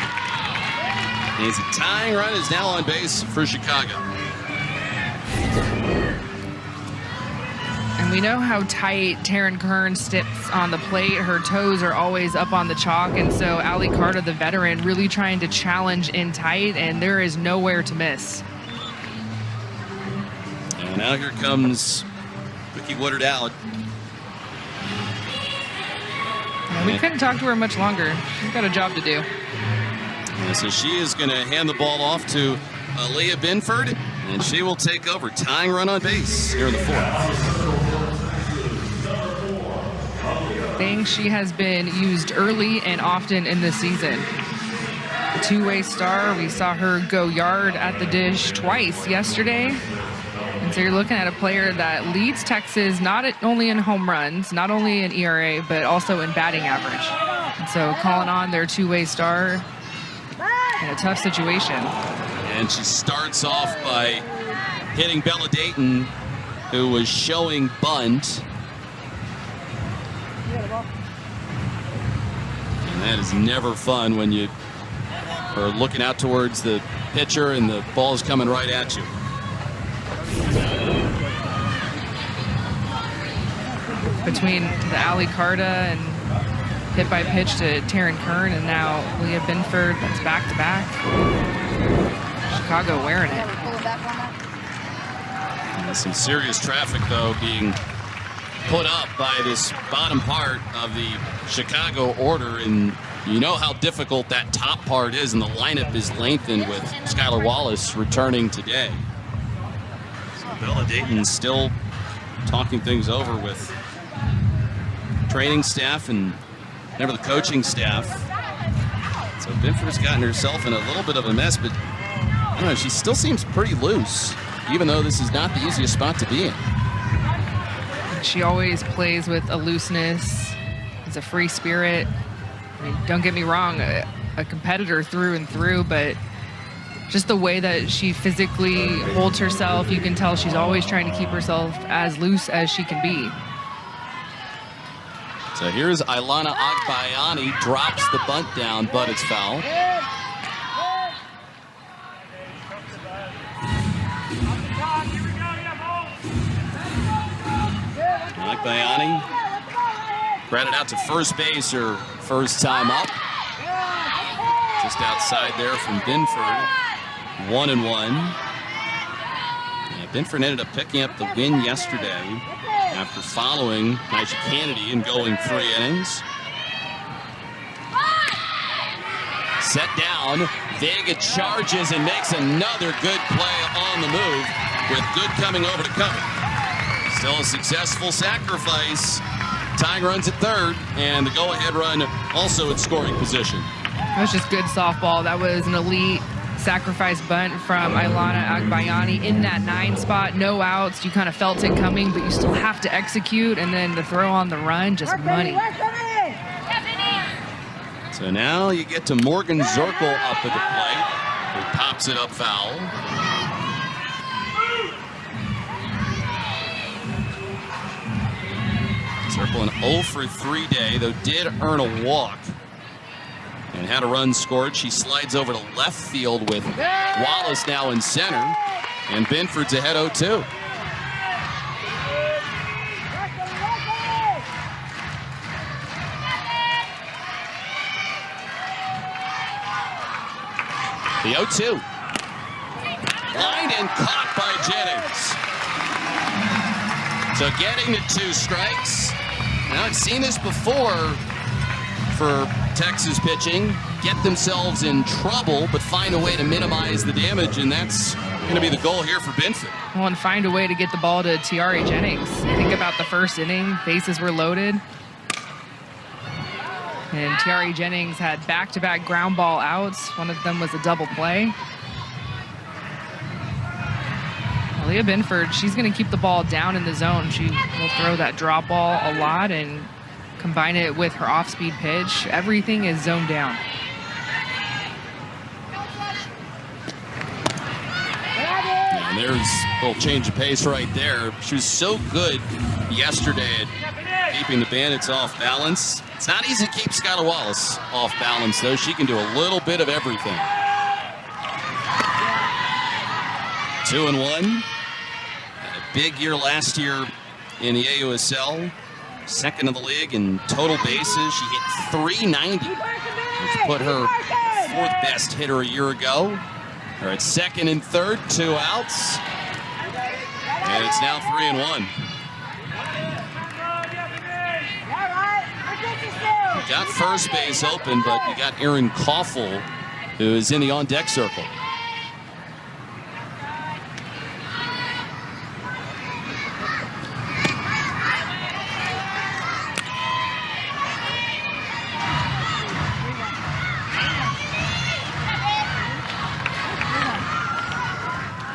Speaker 3: And his tying run is now on base for Chicago.
Speaker 1: And we know how tight Taryn Kern sits on the plate. Her toes are always up on the chalk. And so Allie Carter, the veteran, really trying to challenge in tight, and there is nowhere to miss.
Speaker 3: And now here comes Vicky Woodard out.
Speaker 1: And we couldn't talk to her much longer. She's got a job to do.
Speaker 3: And so she is going to hand the ball off to Leah Binford, and she will take over. Tying run on base here in the 4th.
Speaker 1: She has been used early and often in this season. A 2-way star. We saw her go yard at the dish twice yesterday. And so you're looking at a player that leads Texas not only in home runs, not only in ERA, but also in batting average. And so calling on their 2-way star in a tough situation.
Speaker 3: And she starts off by hitting Bella Dayton, who was showing bunt. And that is never fun when you are looking out towards the pitcher and the ball's coming right at you.
Speaker 1: Between the Allie Carta and hit by pitch to Taryn Kern, and now Leah Binford, that's back-to-back. Chicago wearing it.
Speaker 3: And some serious traffic, though, being put up by this bottom part of the Chicago order, and you know how difficult that top part is, and the lineup is lengthened with Skylar Wallace returning today. So Bella Dayton still talking things over with training staff and never the coaching staff. So Binford's gotten herself in a little bit of a mess, but I don't know, she still seems pretty loose, even though this is not the easiest spot to be in.
Speaker 1: She always plays with a looseness. It's a free spirit. I mean, don't get me wrong, a competitor through and through, but just the way that she physically holds herself, you can tell she's always trying to keep herself as loose as she can be.
Speaker 3: So here's Ilana Agbayani, drops the bunt down, but it's foul. Agbayani grounded out to first base her first time up. Just outside there from Binford. 1-1. Yeah, Binford ended up picking up the win yesterday after following Nyjah Kennedy and going 3 innings. Set down. Vega charges and makes another good play on the move with Good coming over to cover. Still a successful sacrifice. Tying runs at third, and the go-ahead run also at scoring position.
Speaker 1: That was just good softball. That was an elite sacrifice bunt from Ilana Agbayani in that 9 spot. No outs. You kind of felt it coming, but you still have to execute, and then the throw on the run, just money.
Speaker 3: So now you get to Morgan Zirkle up at the plate, who pops it up foul. Zirkle an 0 for 3 day, though did earn a walk and had a run scored. She slides over to left field with Wallace now in center, and Binford's ahead 0-2. The 0-2. Lined and caught by Jennings. So getting to 2 strikes. Now I've seen this before for Texas pitching. Get themselves in trouble, but find a way to minimize the damage, and that's going to be the goal here for Binford.
Speaker 1: Well, and find a way to get the ball to Tiare Jennings. Think about the first inning. Bases were loaded. And Tiare Jennings had back-to-back ground ball outs. One of them was a double play. Leah Binford, she's going to keep the ball down in the zone. She will throw that drop ball a lot and combine it with her off-speed pitch. Everything is zoned down.
Speaker 3: And there's a little change of pace right there. She was so good yesterday at keeping the Bandits off balance. It's not easy to keep Skylar Wallace off balance, though. She can do a little bit of everything. 2-1. Had a big year last year in the AUSL. Second in the league in total bases. She hit 390, which put her fourth best hitter a year ago. They're at second and third, 2 outs. And it's now 3-1. You got first base open, but you got Erin Koffel, who is in the on-deck circle.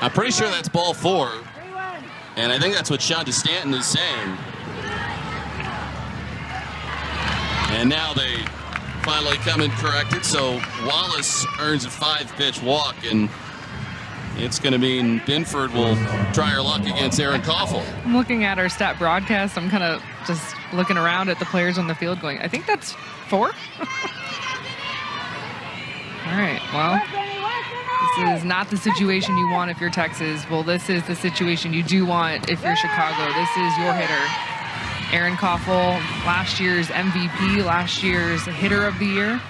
Speaker 3: I'm pretty sure that's ball 4, and I think that's what Shonda Stanton is saying. And now they finally come in corrected, so Wallace earns a 5-pitch walk, and it's going to mean Binford will try her luck against Erin Koffel.
Speaker 1: I'm looking at our stat broadcast. I'm kind of just looking around at the players on the field going, I think that's 4. All right, well, this is not the situation you want if you're Texas. Well, this is the situation you do want if you're Chicago. This is your hitter. Erin Koffel, last year's MVP, last year's hitter of the year.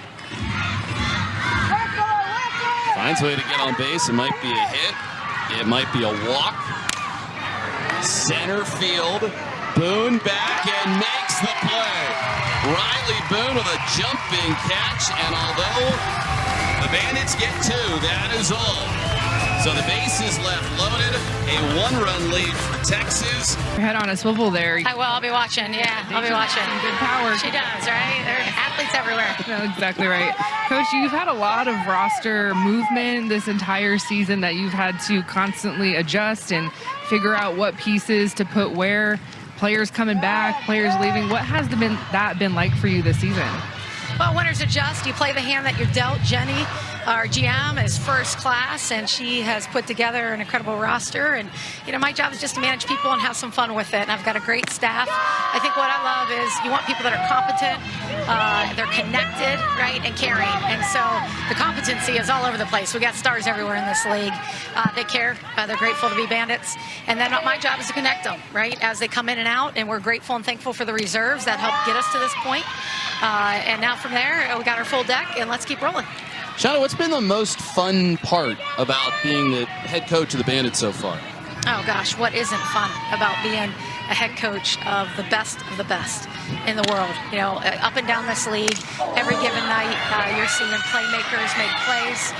Speaker 3: Finds a way to get on base. It might be a hit. It might be a walk. Center field. Boone back and makes the play. Riley Boone with a jumping catch, and although the Bandits get 2, that is all. So the bases left loaded, a 1-run lead for Texas.
Speaker 1: Your head on a swivel there.
Speaker 5: I will. I'll be watching. Yeah, I'll be watching.
Speaker 1: Good power.
Speaker 5: She does, right? There are athletes everywhere.
Speaker 1: No, exactly right. Coach, you've had a lot of roster movement this entire season that you've had to constantly adjust and figure out what pieces to put where. Players coming back, players leaving. What has that been like for you this season?
Speaker 5: Well, winners adjust. You play the hand that you're dealt. Jenny, our GM, is first class, and she has put together an incredible roster. And, you know, my job is just to manage people and have some fun with it. And I've got a great staff. I think what I love is you want people that are competent, they're connected, right, and caring. And so the competency is all over the place. We got stars everywhere in this league. They care. They're grateful to be Bandits. And then my job is to connect them, right, as they come in and out. And we're grateful and thankful for the reserves that helped get us to this point. And now from there, we got our full deck, and let's keep rolling.
Speaker 3: Shauna, what's been the most fun part about being the head coach of the Bandits so far?
Speaker 5: Oh, gosh, what isn't fun about being a head coach of the best in the world? You know, up and down this league, every given night, you're seeing playmakers make plays.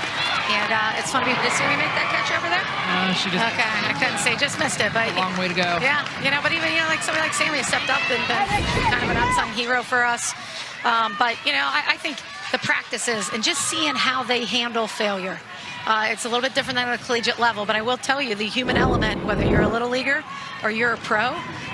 Speaker 5: And it's fun to be able to see me make that catch over there.
Speaker 1: She just
Speaker 5: Okay, I couldn't say, just missed it. But
Speaker 1: a long way to go.
Speaker 5: Yeah, you know, but even, you know, like somebody like Sammy stepped up and been kind of an unsung hero for us. But, you know, I think the practices and just seeing how they handle failure. It's a little bit different than at a collegiate level, but I will tell you the human element, whether you're a little leaguer or you're a pro,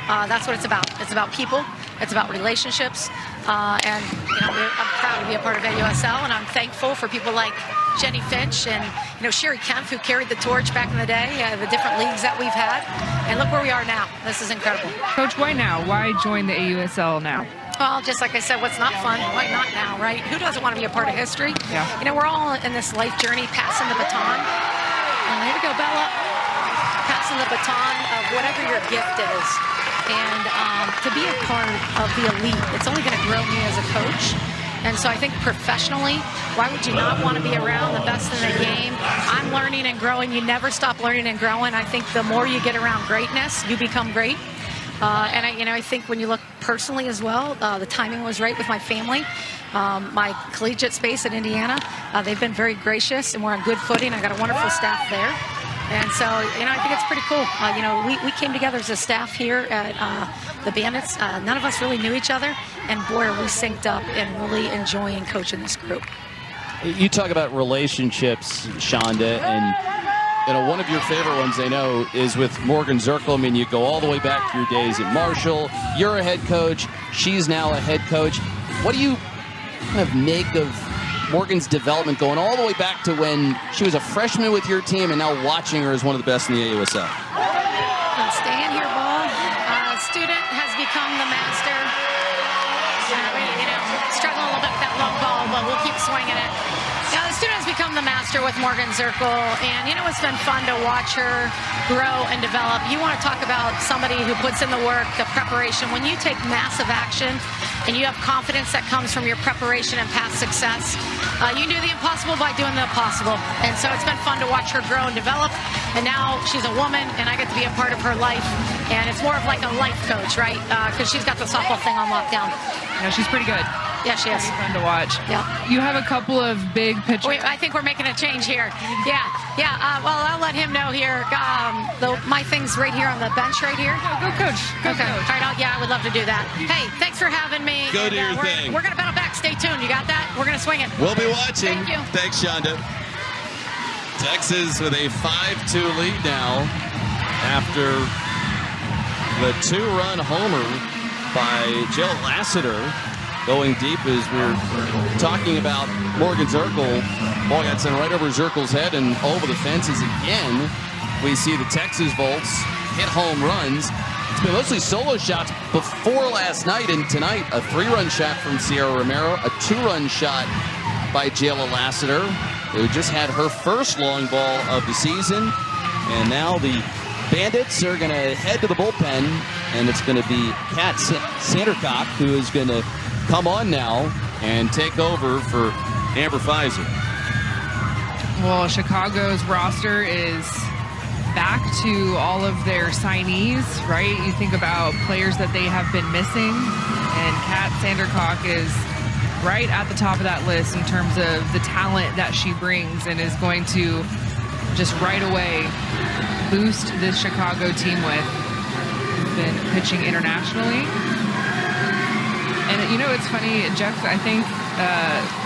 Speaker 5: that's what it's about. It's about people. It's about relationships. And, you know, I'm proud to be a part of AUSL, and I'm thankful for people like Jenny Finch and, you know, Sherry Kemp, who carried the torch back in the day, the different leagues that we've had. And look where we are now. This is incredible.
Speaker 1: Coach, why now? Why join the AUSL now?
Speaker 5: Well, just like I said, what's not fun? Why not now, right? Who doesn't want to be a part of history?
Speaker 1: Yeah.
Speaker 5: You know, we're all in this life journey, passing the baton. Here we go, Bella. Passing the baton of whatever your gift is. And to be a part of the elite, it's only going to grow me as a coach. And so I think professionally, why would you not want to be around the best in the game? I'm learning and growing. You never stop learning and growing. I think the more you get around greatness, you become great. And I think when you look personally as well, the timing was right with my family. My collegiate space at Indiana, they've been very gracious, and we're on good footing. I got a wonderful staff there.
Speaker 7: And so, I think it's pretty cool. We came together as a staff here at the Bandits. None of us really knew each other, and boy, are we synced up and really enjoying coaching this group.
Speaker 8: You talk about relationships, Shonda, and one of your favorite ones I know is with Morgan Zirkle. I mean, you go all the way back to your days at Marshall. You're a head coach. She's now a head coach. What do you kind of make of Morgan's development going all the way back to when she was a freshman with your team and now watching her as one of the best in the AUSL?
Speaker 7: Staying here, ball. Student has become the master. Struggling a little bit with that long ball, but we'll keep swinging it. The student has become the master with Morgan Zirkle, and it's been fun to watch her grow and develop. You want to talk about somebody who puts in the work, the preparation. When you take massive action and you have confidence that comes from your preparation and past success, you do the impossible by doing the possible. And so it's been fun to watch her grow and develop. And now she's a woman, and I get to be a part of her life. And it's more of like a life coach, right? Because she's got the softball thing on lockdown.
Speaker 1: Yeah, she's pretty good.
Speaker 7: Yeah, she is.
Speaker 1: Fun to watch.
Speaker 7: Yeah.
Speaker 1: You have a couple of big pitchers.
Speaker 7: Wait, I think we're making a change here. Yeah. Well, I'll let him know here. My thing's right here on the bench right here.
Speaker 1: Go coach. Go
Speaker 7: okay.
Speaker 1: coach.
Speaker 7: All right. I would love to do that. Hey, thanks for having me.
Speaker 3: Go do your thing.
Speaker 7: We're going to battle back. Stay tuned. You got that? We're going to swing it.
Speaker 3: We'll be watching.
Speaker 7: Thank you.
Speaker 3: Thanks, Shonda. Texas with a 5-2 lead now after the 2-run homer by Jill Lassiter. Going deep as we're talking about Morgan Zirkle. Ball got sent right over Zirkle's head and over the fences again. We see the Texas Volts hit home runs. It's been mostly solo shots before last night, and tonight a 3-run shot from Sierra Romero, a 2-run shot by Jayla Lassiter, who just had her first long ball of the season. And now the Bandits are going to head to the bullpen, and it's going to be Kat Sandercock who is going to come on now and take over for Amber Pfizer.
Speaker 1: Well, Chicago's roster is back to all of their signees, right? You think about players that they have been missing, and Kat Sandercock is right at the top of that list in terms of the talent that she brings, and is going to just right away boost this Chicago team with. Been pitching internationally. And, it's funny, Jeff, I think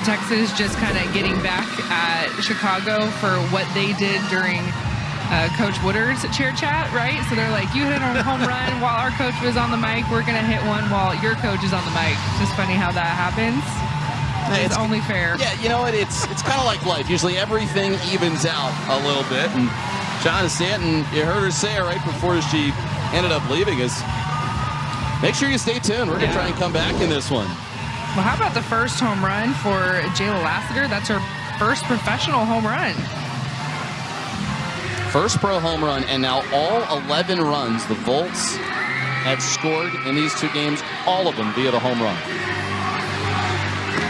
Speaker 1: Texas just kind of getting back at Chicago for what they did during Coach Woodard's chair chat, right? So they're like, you hit a home run while our coach was on the mic. We're going to hit one while your coach is on the mic. It's just funny how that happens. It's only fair.
Speaker 3: Yeah, it's kind of like life. Usually everything evens out a little bit. And John Stanton, you heard her say it right before she ended up leaving us. Make sure you stay tuned. We're going to try and come back in this one.
Speaker 1: Well, how about the first home run for Jayla Lassiter? That's her first professional home run.
Speaker 3: First pro home run, and now all 11 runs the Volts had scored in these 2 games, all of them via the home run.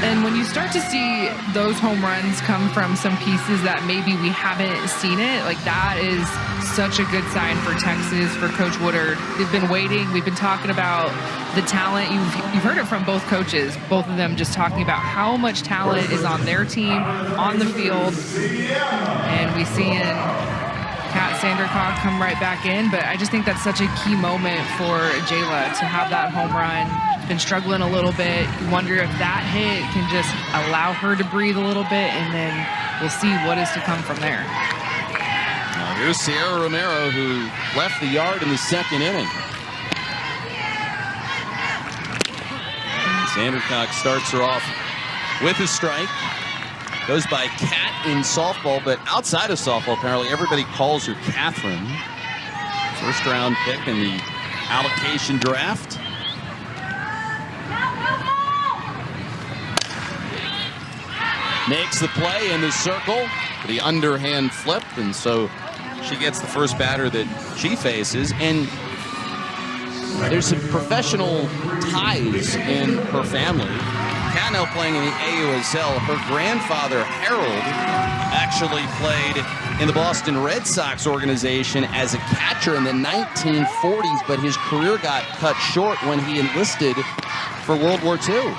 Speaker 1: And when you start to see those home runs come from some pieces that maybe we haven't seen it, like that is such a good sign for Texas, for Coach Woodard. They've been waiting. We've been talking about the talent. You've heard it from both coaches, both of them just talking about how much talent is on their team, on the field. And we see in Kat Sandercock come right back in, but I just think that's such a key moment for Jayla to have that home run. Been struggling a little bit. You wonder if that hit can just allow her to breathe a little bit, and then we'll see what is to come from there.
Speaker 3: Now here's Sierra Romero, who left the yard in the 2nd inning. And Sandercock starts her off with a strike. Goes by Kat in softball, but outside of softball, apparently everybody calls her Catherine. First round pick in the allocation draft. Makes the play in the circle, the underhand flip, and so she gets the first batter that she faces. And there's some professional ties in her family. Kat now playing in the AUSL. Her grandfather, Harold, actually played in the Boston Red Sox organization as a catcher in the 1940s, but his career got cut short when he enlisted for World War II.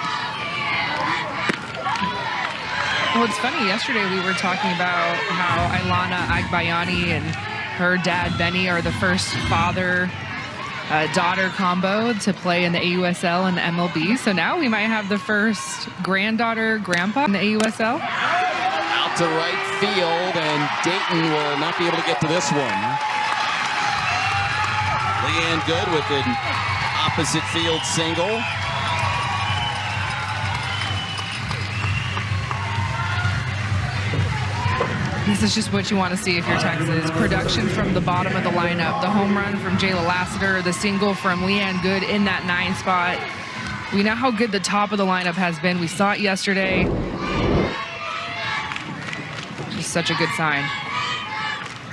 Speaker 1: Well, it's funny. Yesterday we were talking about how Ilana Agbayani and her dad, Benny, are the first father-daughter combo to play in the AUSL and the MLB. So now we might have the first granddaughter-grandpa in the AUSL.
Speaker 8: Out to right field, and Dayton will not be able to get to this one. Leanne Good with an opposite field single.
Speaker 1: This is just what you want to see if you're Texas. Production from the bottom of the lineup. The home run from Jayla Lassiter, the single from Leanne Good in that 9 spot. We know how good the top of the lineup has been. We saw it yesterday. Just such a good sign.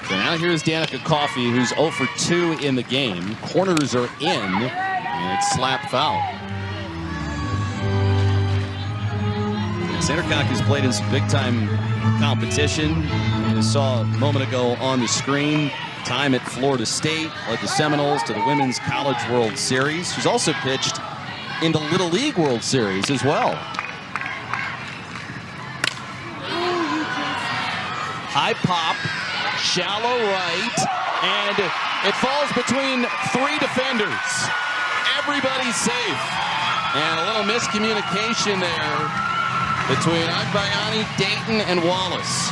Speaker 8: So now here's Danica Coffey, who's 0 for 2 in the game. Corners are in, and it's slap foul. Sandercock has played in some big-time competition. You saw a moment ago on the screen, time at Florida State, led the Seminoles to the Women's College World Series. She's also pitched in the Little League World Series as well. High pop, shallow right, and it falls between 3 defenders. Everybody's safe. And a little miscommunication there between Agbayani, Dayton, and Wallace.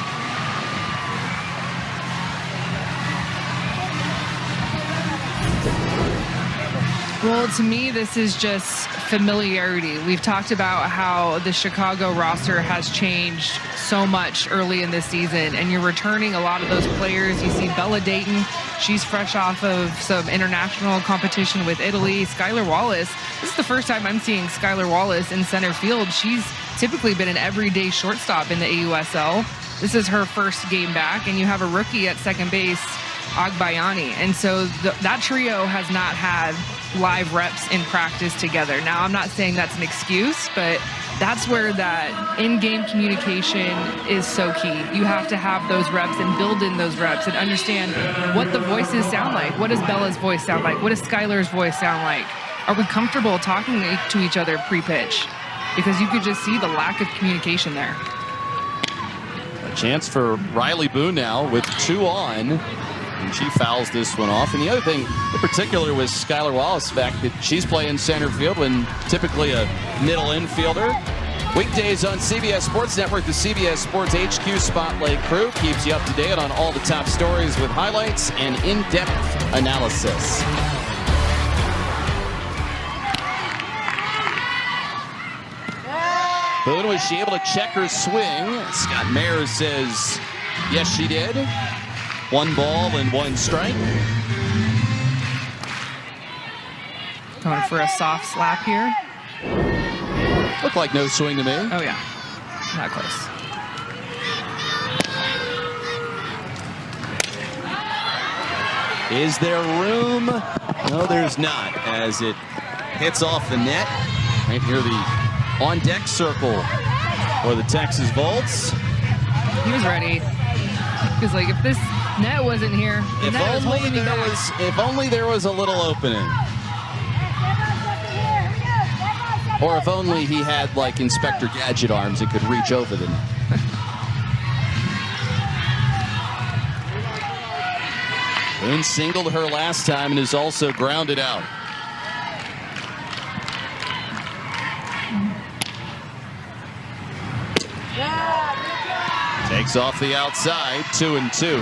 Speaker 1: Well, to me, this is just familiarity. We've talked about how the Chicago roster has changed so much early in this season, and you're returning a lot of those players. You see Bella Dayton, she's fresh off of some international competition with Italy. Skylar Wallace, this is the first time I'm seeing Skylar Wallace in center field. She's typically been an everyday shortstop in the AUSL. This is her first game back, and you have a rookie at second base, Agbayani. And so that trio has not had live reps in practice together. Now, I'm not saying that's an excuse, but that's where that in-game communication is so key. You have to have those reps and build in those reps and understand what the voices sound like. What does Bella's voice sound like? What does Skylar's voice sound like? Are we comfortable talking to each other pre-pitch? Because you could just see the lack of communication there.
Speaker 8: A chance for Riley Boone now with 2 on. And she fouls this one off. And the other thing in particular was Skylar Wallace, the fact that she's playing center field when typically a middle infielder. Weekdays on CBS Sports Network, the CBS Sports HQ Spotlight crew keeps you up to date on all the top stories with highlights and in-depth analysis. Boone, was she able to check her swing? Scott Mayer says, yes, she did. 1 ball and 1 strike.
Speaker 1: Going for a soft slap here.
Speaker 8: Looked like no swing to me.
Speaker 1: Oh, yeah. Not close.
Speaker 8: Is there room? No, there's not, as it hits off the net. Right here, the on-deck circle for the Texas Volts.
Speaker 1: He was ready. Because, like, if this net wasn't here, the net was holding me back.
Speaker 8: If only there was a little opening. Or if only he had, like, Inspector Gadget arms that could reach over the net. Boone singled her last time and is also grounded out. Takes off the outside, 2-2.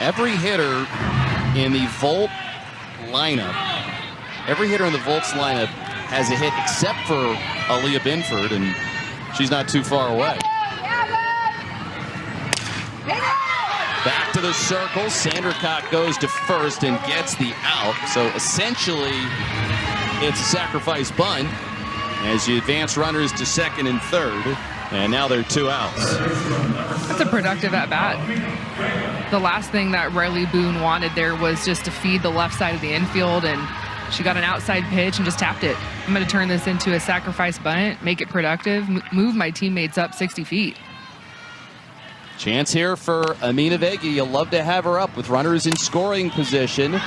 Speaker 8: Every hitter in the Volt lineup, has a hit except for Aaliyah Binford, and she's not too far away. Back to the circle. Sandercock goes to first and gets the out. So essentially, it's a sacrifice bunt as you advance runners to second and third. And now they're 2 outs.
Speaker 1: That's a productive at-bat. The last thing that Riley Boone wanted there was just to feed the left side of the infield, and she got an outside pitch and just tapped it. I'm going to turn this into a sacrifice bunt, make it productive, move my teammates up 60 feet.
Speaker 8: Chance here for Amina Vega. You'll love to have her up with runners in scoring position.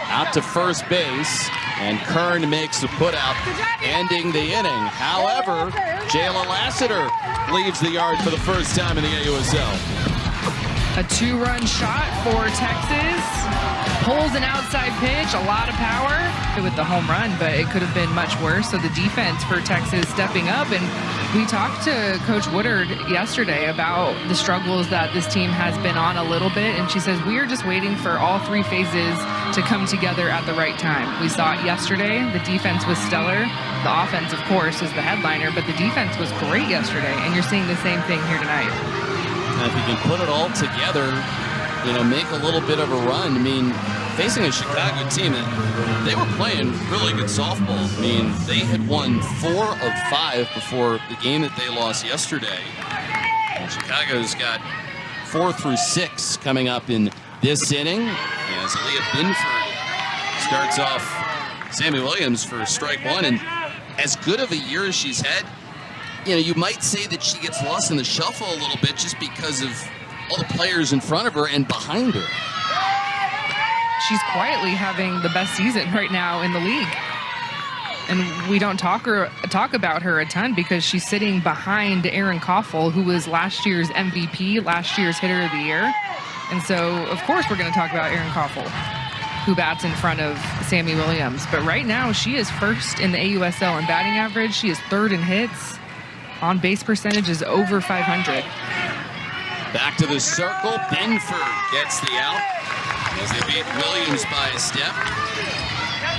Speaker 8: Out to first base, and Kern makes the putout, ending the inning. However, Jayla Lassiter leaves the yard for the first time in the AUSL.
Speaker 1: A 2-run shot for Texas. Pulls an outside pitch, a lot of power with the home run, but it could have been much worse. So the defense for Texas stepping up. And we talked to Coach Woodard yesterday about the struggles that this team has been on a little bit. And she says, we are just waiting for all 3 phases to come together at the right time. We saw it yesterday. The defense was stellar. The offense, of course, is the headliner, but the defense was great yesterday. And you're seeing the same thing here tonight.
Speaker 8: And if you can put it all together, you know, make a little bit of a run. I mean, facing a Chicago team, they were playing really good softball. I mean, they had won 4 of 5 before the game that they lost yesterday. And Chicago's got 4 through 6 coming up in this inning. As Aaliyah Binford starts off Sammy Williams for strike 1. And as good of a year as she's had, you know, you might say that she gets lost in the shuffle a little bit just because of all the players in front of her and behind her.
Speaker 1: She's quietly having the best season right now in the league. And we don't talk about her a ton because she's sitting behind Erin Koffel, who was last year's MVP, last year's hitter of the year. And so, of course, we're going to talk about Erin Koffel, who bats in front of Sammy Williams. But right now, she is first in the AUSL in batting average. She is 3rd in hits. On-base percentage is over 500.
Speaker 3: Back to the circle. Binford gets the out as they beat Williams by a step.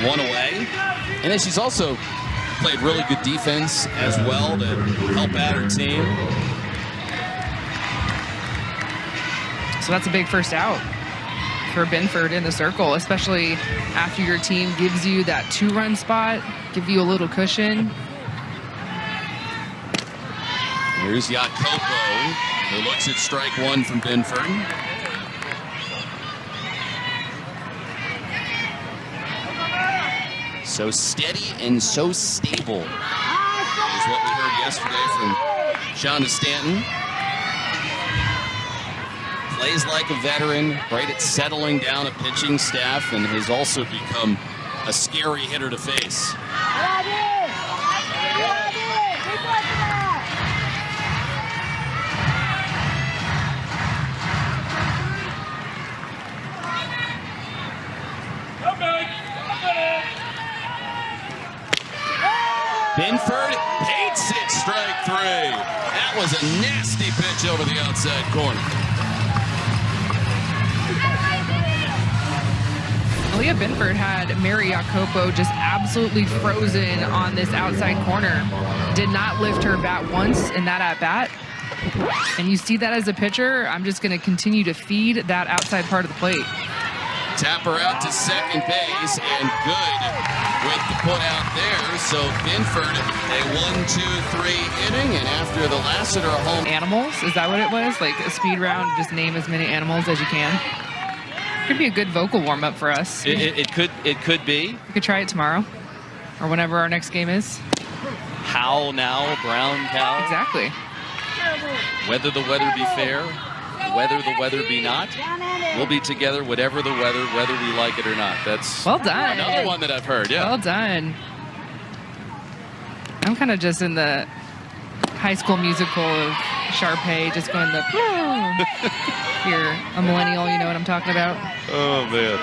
Speaker 3: 1 away.
Speaker 8: And then she's also played really good defense as well to help out her team.
Speaker 1: So that's a big first out for Binford in the circle, especially after your team gives you that 2-run spot, give you a little cushion.
Speaker 3: Here's Jacopo, who looks at strike 1 from Binford.
Speaker 8: So steady and so stable
Speaker 3: Is what we heard yesterday from Shonda Stanton. Plays like a veteran, right at settling down a pitching staff, and has also become a scary hitter to face. Binford hates it, strike 3. That was a nasty pitch over the outside corner.
Speaker 1: Aaliyah Binford had Mary Jacopo just absolutely frozen on this outside corner. Did not lift her bat once in that at-bat. And you see that as a pitcher, I'm just going to continue to feed that outside part of the plate.
Speaker 3: Tap her out to second base, and good with the put out there. So Binford, a 1-2-3 inning, and after the Lassiter home.
Speaker 1: Animals, is that what it was? Like a speed round, just name as many animals as you can. Could be a good vocal warm-up for us.
Speaker 8: It could be.
Speaker 1: We could try it tomorrow, or whenever our next game is.
Speaker 8: Howl now, brown cow.
Speaker 1: Exactly.
Speaker 8: Whether the weather be fair, whether the weather be not, we'll be together whatever the weather, whether we like it or not. That's
Speaker 1: well done.
Speaker 8: Another one that I've heard, yeah.
Speaker 1: Well done. I'm kind of just in the High School Musical of Sharpay, just going the, you're a millennial, you know what I'm talking about?
Speaker 8: Oh, man.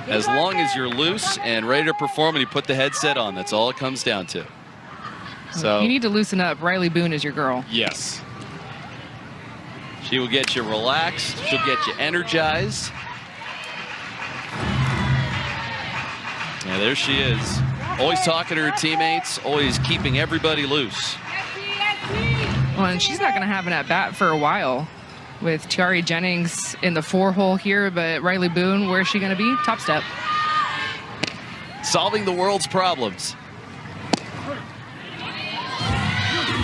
Speaker 8: As long as you're loose and ready to perform and you put the headset on, that's all it comes down to. So
Speaker 1: you need to loosen up. Riley Boone is your girl.
Speaker 8: Yes. She will get you relaxed. She'll get you energized. Yeah, there she is. Always talking to her teammates, always keeping everybody loose.
Speaker 1: Well, and she's not going to have an at-bat for a while with Tiari Jennings in the 4-hole here, but Riley Boone, where is she going to be? Top step.
Speaker 8: Solving the world's problems.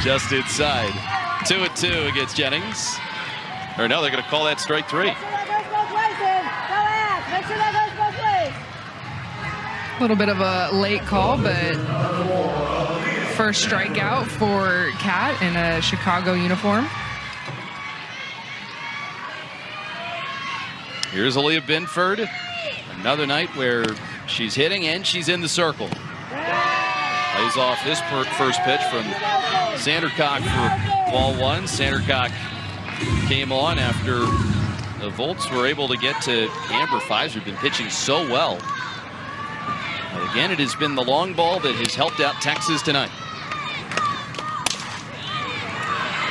Speaker 8: Just inside. 2-2 against Jennings. Or no, they're going to call that strike 3.
Speaker 1: A little bit of a late call, but first strikeout for Kat in a Chicago uniform.
Speaker 8: Here's Aaliyah Binford. Another night where she's hitting and she's in the circle. Lays off this first pitch from Sandercock for ball 1. Sandercock
Speaker 3: came on after the Volts were able to get to Amber Fives, who've been pitching so well. But again, it has been the long ball that has helped out Texas tonight.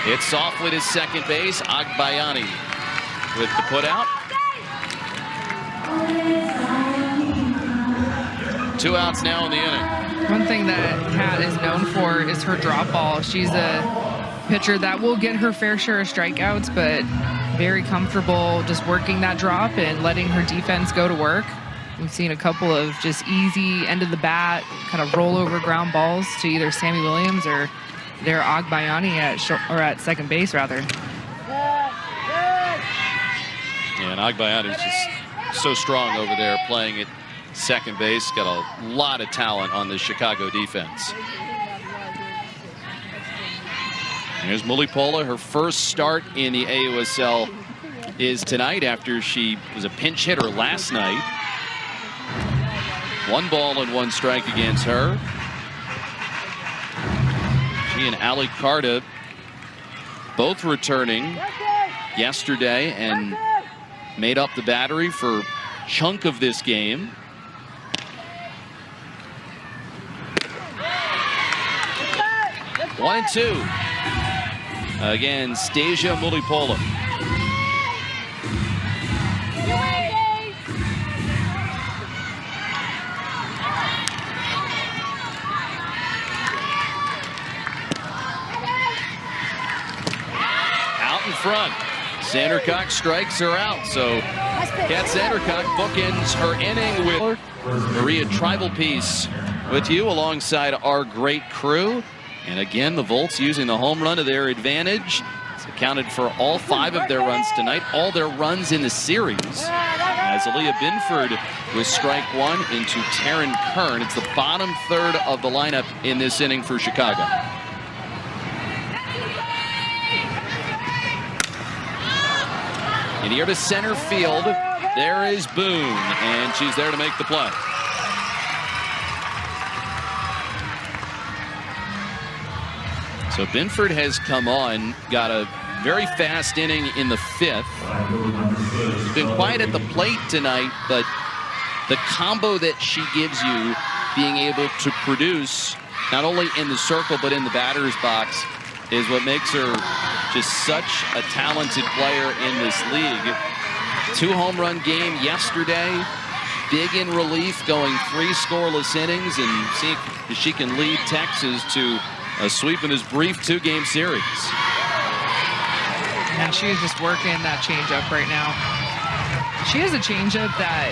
Speaker 3: It's softly to second base. Agbayani with the putout. 2 outs now in the inning.
Speaker 1: One thing that Kat is known for is her drop ball. She's a pitcher that will get her fair share of strikeouts, but very comfortable just working that drop and letting her defense go to work. We've seen a couple of just easy end of the bat, kind of rollover ground balls to either Sammy Williams or their Agbayani at second base, rather.
Speaker 3: Yeah, and Agbayani is just so strong over there playing at second base. Got a lot of talent on the Chicago defense. Here's Mulipola. Her first start in the AUSL is tonight after she was a pinch hitter last night. 1 ball and 1 strike against her. She and Ali Carta both returning yesterday and made up the battery for a chunk of this game. One and 2. Again, Stasia Mulipola. Out in front. Sandercock strikes her out. So Kat Sandercock bookends her inning with Maria Tribal Piece with you alongside our great crew. And again, the Volts using the home run to their advantage. It's accounted for all 5 of their runs tonight, all their runs in the series. As Aaliyah Binford with strike 1 into Taryn Kern. It's the bottom third of the lineup in this inning for Chicago. And here to center field, there is Boone, and she's there to make the play. So Binford has come on, got a very fast inning in the 5th. She's been quiet at the plate tonight, but the combo that she gives you, being able to produce not only in the circle but in the batter's box, is what makes her just such a talented player in this league. 2 home run game yesterday, big in relief, going 3 scoreless innings, and see if she can lead Texas to a sweep in this brief 2-game series.
Speaker 1: And she is just working that changeup right now. She has a changeup that,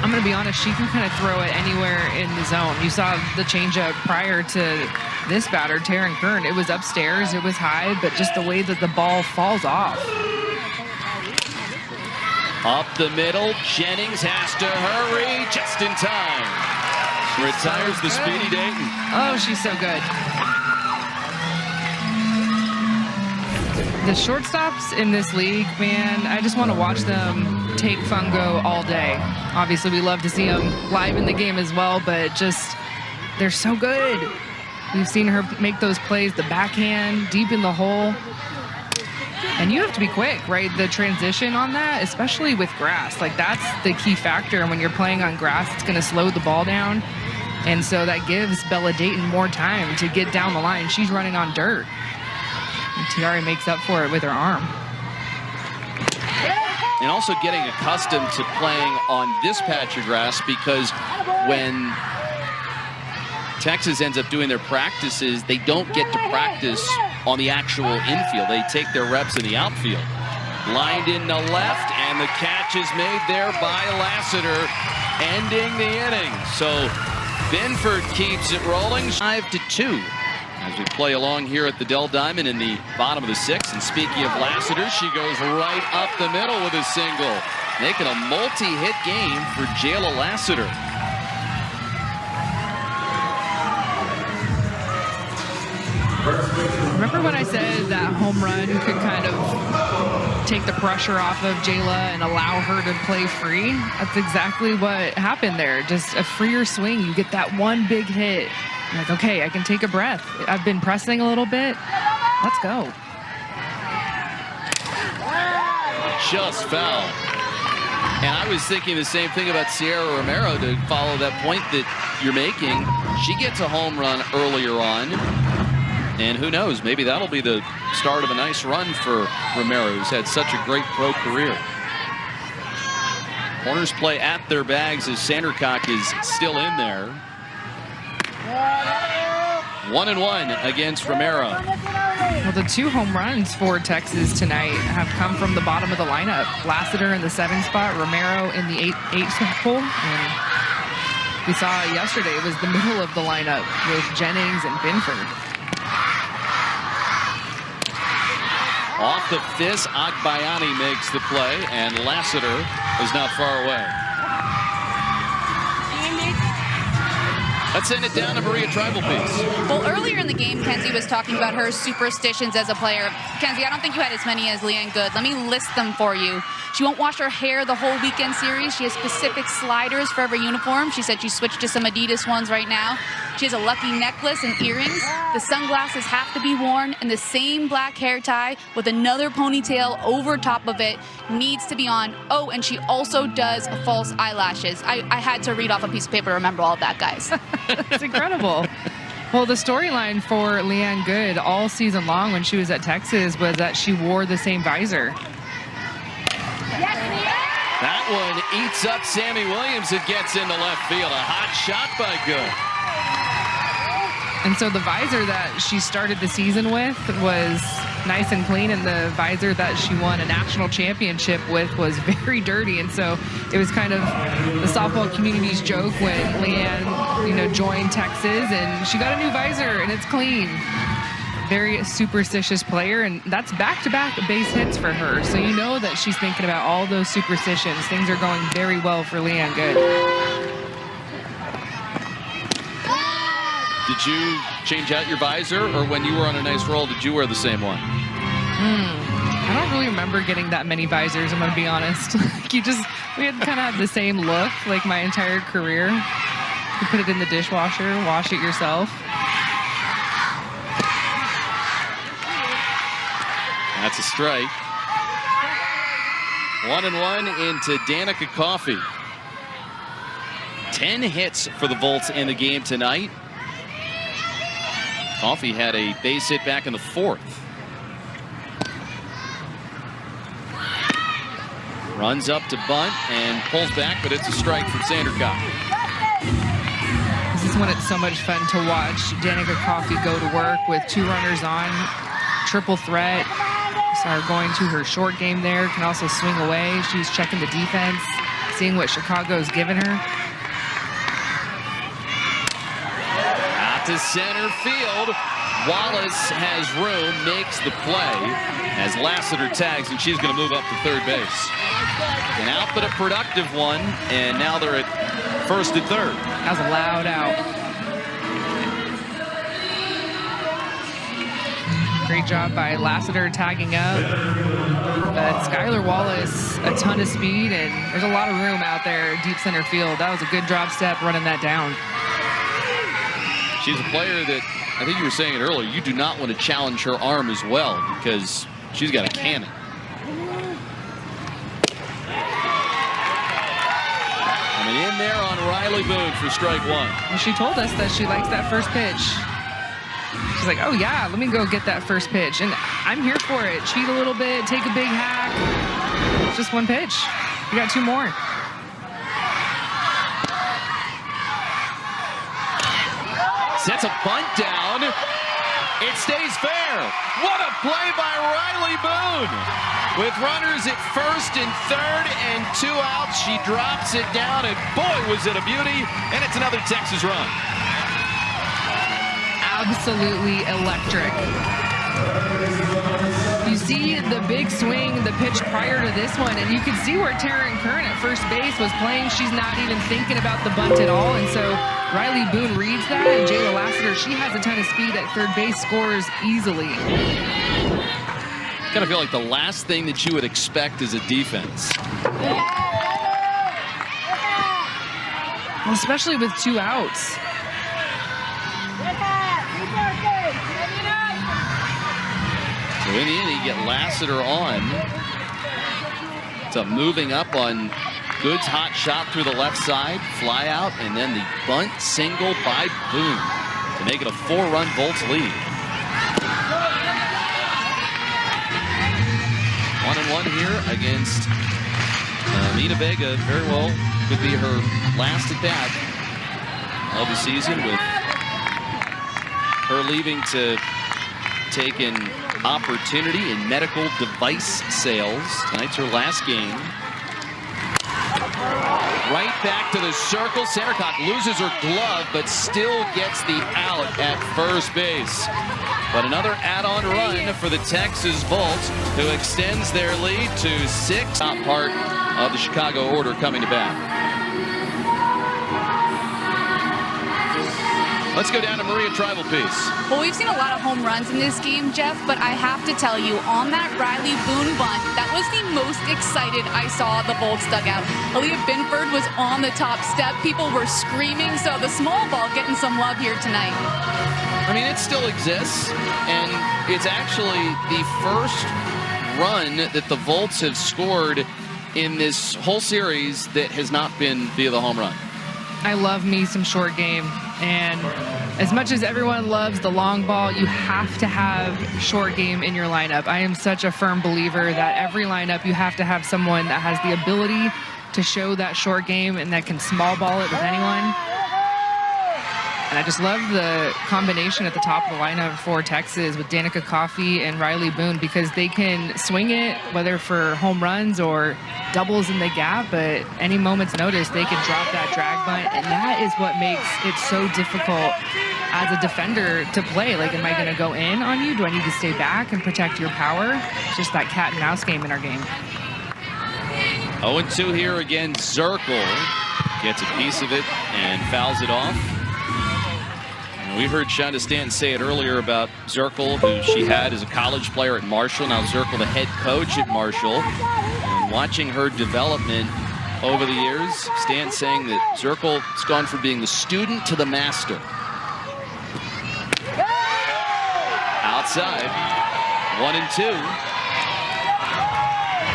Speaker 1: I'm going to be honest, she can kind of throw it anywhere in the zone. You saw the changeup prior to this batter, Taryn Kern. It was upstairs, it was high, but just the way that the ball falls off.
Speaker 3: Up the middle, Jennings has to hurry just in time. Retires the speedy Dayton.
Speaker 1: Oh, she's so good. The shortstops in this league, man, I just want to watch them take fungo all day. Obviously, we love to see them live in the game as well, but just, they're so good. We've seen her make those plays, the backhand, deep in the hole. And you have to be quick, right? The transition on that, especially with grass, like that's the key factor. And when you're playing on grass, it's going to slow the ball down. And so that gives Bella Dayton more time to get down the line. She's running on dirt. And Tiare makes up for it with her arm.
Speaker 3: And also getting accustomed to playing on this patch of grass, because when Texas ends up doing their practices, they don't get to practice on the actual infield. They take their reps in the outfield. Lined in the left, and the catch is made there by Lassiter, ending the inning. So Binford keeps it rolling, 5-2. As we play along here at the Dell Diamond in the bottom of the 6th. And speaking of Lassiter, she goes right up the middle with a single, making a multi-hit game for Jayla Lassiter.
Speaker 1: Remember when I said that home run could kind of take the pressure off of Jayla and allow her to play free? That's exactly what happened there. Just a freer swing. You get that one big hit. You're like, okay, I can take a breath. I've been pressing a little bit. Let's go.
Speaker 8: just foul. And I was thinking the same thing about Sierra Romero, to follow that point that you're making. She gets a home run earlier on. And who knows, maybe that'll be the start of a nice run for Romero, who's had such a great pro career. Corners play at their bags as Sandercock is still in there. 1-1 against Romero.
Speaker 1: Well, the 2 home runs for Texas tonight have come from the bottom of the lineup. Lassiter in the 7 spot, Romero in the 8 hole. And we saw yesterday it was the middle of the lineup with Jennings and Binford.
Speaker 8: Off the fist, Agbayani makes the play, and Lassiter is not far away. Let's send it down to Maria Tribalpiece.
Speaker 4: Well, earlier in the game, Kenzie was talking about her superstitions as a player. Kenzie, I don't think you had as many as Leanne Good. Let me list them for you. She won't wash her hair the whole weekend series. She has specific sliders for every uniform. She said she switched to some Adidas ones right now. She has a lucky necklace and earrings. The sunglasses have to be worn, and the same black hair tie with another ponytail over top of it needs to be on. Oh, and she also does false eyelashes. I had to read off a piece of paper to remember all of that, guys.
Speaker 1: It's incredible. Well, the storyline for Leanne Good all season long when she was at Texas was that she wore the same visor.
Speaker 8: That one eats up Sammy Williams. It gets into left field. A hot shot by Good.
Speaker 1: And so the visor that she started the season with was nice and clean, and the visor that she won a national championship with was very dirty. And so it was kind of the softball community's joke when Leanne, joined Texas, and she got a new visor and it's clean. Very superstitious player, and that's back-to-back base hits for her. So you know that she's thinking about all those superstitions. Things are going very well for Leanne Good.
Speaker 8: Did you change out your visor, or when you were on a nice roll, did you wear the same one?
Speaker 1: I don't really remember getting that many visors, I'm going to be honest. We had kind of had the same look like my entire career. You put it in the dishwasher, wash it yourself.
Speaker 8: That's a strike. 1-1 into Danica Coffey. 10 hits for the Volts in the game tonight. Coffey had a base hit back in the 4th. Runs up to bunt and pulls back, but it's a strike from Sandercock.
Speaker 1: This is when it's so much fun to watch Danica Coffey go to work with 2 runners on, triple threat. Saw her going to her short game there, can also swing away. She's checking the defense, seeing what Chicago's given her.
Speaker 8: Out to center field. Wallace has room, makes the play as Lassiter tags, and she's going to move up to third base. An out, but a productive one, and now they're at first and third.
Speaker 1: That was a loud out. Great job by Lassiter tagging up. But Skylar Wallace, a ton of speed, and there's a lot of room out there deep center field. That was a good drop step running that down.
Speaker 8: She's a player that, I think you were saying it earlier, you do not want to challenge her arm as well because she's got a cannon. Coming in there on Riley Boone for strike 1.
Speaker 1: And she told us that she likes that first pitch. She's like, oh yeah, let me go get that first pitch. And I'm here for it. Cheat a little bit, take a big hack. It's just one pitch. We got 2 more.
Speaker 8: Sets a bunt down. It stays fair. What a play by Riley Boone. With runners at first and third and 2 outs, she drops it down, and boy, was it a beauty. And it's another Texas run.
Speaker 1: Absolutely electric. You see the big swing, the pitch prior to this one, and you can see where Taryn Kern at first base was playing. She's not even thinking about the bunt at all, and so Riley Boone reads that, and Jayla Lassiter, she has a ton of speed at third base, scores easily.
Speaker 8: Kind of feel like the last thing that you would expect is a defense.
Speaker 1: Well, especially with 2 outs.
Speaker 8: So in the end, you get Lassiter on. So moving up on Good's hot shot through the left side, fly out, and then the bunt single by Boone to make it a 4-run Volts lead. 1-1 here against Mina Vega. Very well could be her last at bat of the season, with her leaving to take an opportunity in medical device sales. Tonight's her last game. Right back to the circle. Sandercock loses her glove, but still gets the out at first base. But another add-on run for the Texas Volts, who extends their lead to 6. Top part of the Chicago order coming to bat. Let's go down to Maria Tribal Piece.
Speaker 4: Well, we've seen a lot of home runs in this game, Jeff, but I have to tell you, on that Riley Boone bunt, that was the most excited I saw the Bolts dugout. Aaliyah Binford was on the top step. People were screaming, so the small ball getting some love here tonight.
Speaker 8: I mean, it still exists, and it's actually the first run that the Volts have scored in this whole series that has not been via the home run.
Speaker 1: I love me some short game. And as much as everyone loves the long ball, you have to have short game in your lineup. I am such a firm believer that every lineup you have to have someone that has the ability to show that short game and that can small ball it with anyone. And I just love the combination at the top of the lineup for Texas with Danica Coffey and Riley Boone, because they can swing it, whether for home runs or doubles in the gap, but any moment's notice, they can drop that drag bunt, and that is what makes it so difficult as a defender to play. Like, am I going to go in on you? Do I need to stay back and protect your power? It's just that cat and mouse game in our game.
Speaker 8: 0-2 here again. Zirkle gets a piece of it and fouls it off. We heard Shonda Stanton say it earlier about Zirkle, who she had as a college player at Marshall. Now Zirkle, the head coach at Marshall. And watching her development over the years, Stanton saying that Zirkle has gone from being the student to the master. Outside, 1-2.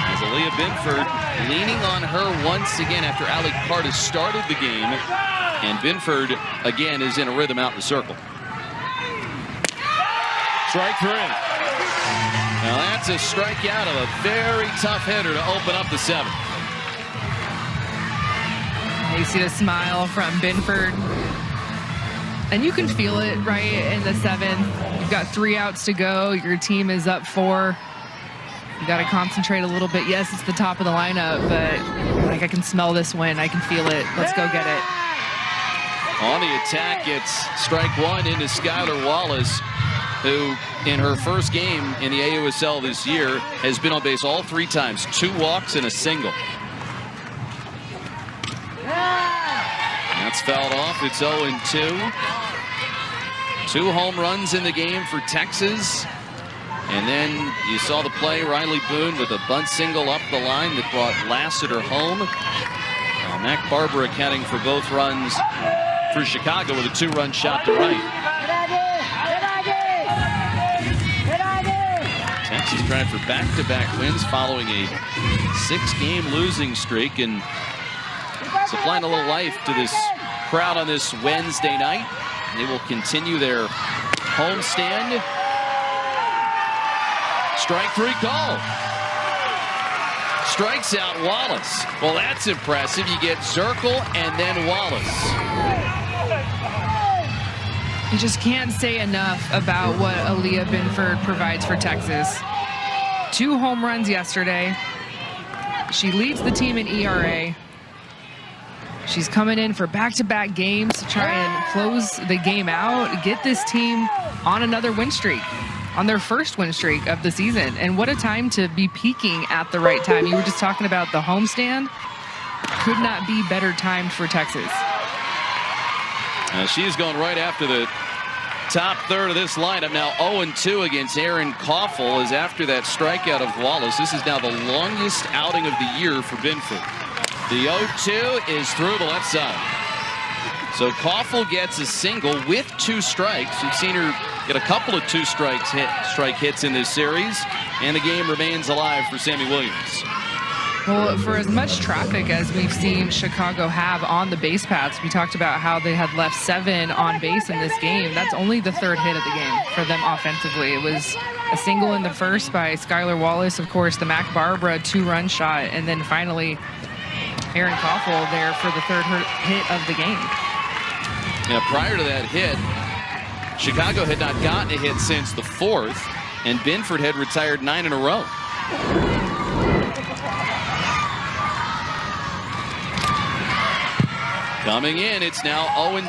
Speaker 8: As Aaliyah Binford leaning on her once again after Ali Carter started the game. And Binford, again, is in a rhythm out in the circle. Strike 3. Now that's a strikeout of a very tough hitter to open up the 7th.
Speaker 1: You see the smile from Binford. And you can feel it, right, in the 7th. You've got 3 outs to go. Your team is up 4. You got to concentrate a little bit. Yes, it's the top of the lineup, but like, I can smell this win. I can feel it. Let's go get it.
Speaker 8: On the attack, it's strike 1 into Skylar Wallace, who in her first game in the AUSL this year has been on base all 3 times. 2 walks and a single. That's fouled off. It's 0-2. 2 home runs in the game for Texas. And then you saw the play, Riley Boone with a bunt single up the line that brought Lassiter home. Mac Barber accounting for both runs for Chicago with a 2-run shot to right. Texas trying for back-to-back wins following a 6-game losing streak, and supplying a little life to this crowd on this Wednesday night. They will continue their homestand. Strike 3 call. Strikes out Wallace. Well, that's impressive. You get Zirkle and then Wallace.
Speaker 1: You just can't say enough about what Aaliyah Binford provides for Texas. 2 home runs yesterday. She leads the team in ERA. She's coming in for back-to-back games to try and close the game out, get this team on another win streak, on their first win streak of the season. And what a time to be peaking at the right time. You were just talking about the homestand. Could not be better timed for Texas.
Speaker 8: She is going right after the top third of this lineup. Now 0-2 against Erin Koffel is after that strikeout of Wallace. This is now the longest outing of the year for Binford. The 0-2 is through the left side. So Koffel gets a single with 2 strikes. You've seen her get a couple of 2-strike hits in this series, and the game remains alive for Sammy Williams.
Speaker 1: Well, for as much traffic as we've seen Chicago have on the base paths, we talked about how they had left 7 on base in this game. That's only the 3rd hit of the game for them offensively. It was a single in the first by Skylar Wallace, of course, the Mac Barbara 2-run shot, and then finally Aaron Koffel there for the 3rd hit of the game.
Speaker 8: Yeah, prior to that hit, Chicago had not gotten a hit since the 4th, and Binford had retired 9 in a row. Coming in, it's now 0-2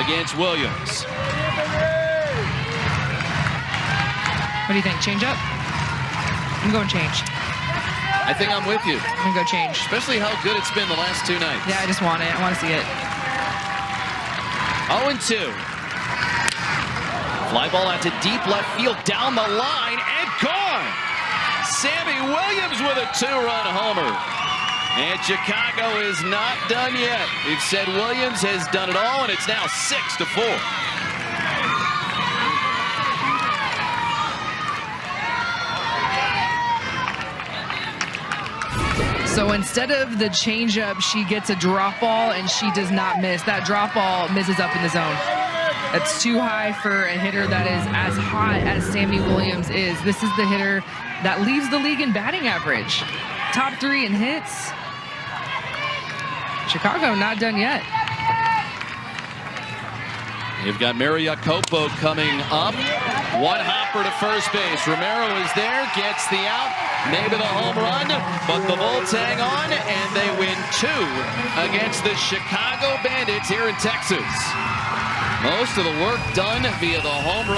Speaker 8: against Williams.
Speaker 1: What do you think? Change up? I'm going change.
Speaker 8: I think I'm with you.
Speaker 1: I'm going to go change.
Speaker 8: Especially how good it's been the last 2 nights.
Speaker 1: Yeah, I just want it. I want to see it.
Speaker 8: 0-2. Fly ball out to deep left field, down the line, and gone! Sammy Williams with a 2-run homer. And Chicago is not done yet. We've said Williams has done it all, and it's now 6-4.
Speaker 1: So instead of the changeup, she gets a drop ball, and she does not miss. That drop ball misses up in the zone. That's too high for a hitter that is as hot as Sammy Williams is. This is the hitter that leads the league in batting average. Top 3 in hits. Chicago not done yet.
Speaker 8: You've got Mary Jacopo coming up. 1 hopper to first base. Romero is there, gets the out, maybe the home run, but the Bolts hang on, and they win 2 against the Chicago Bandits here in Texas. Most of the work done via the home run.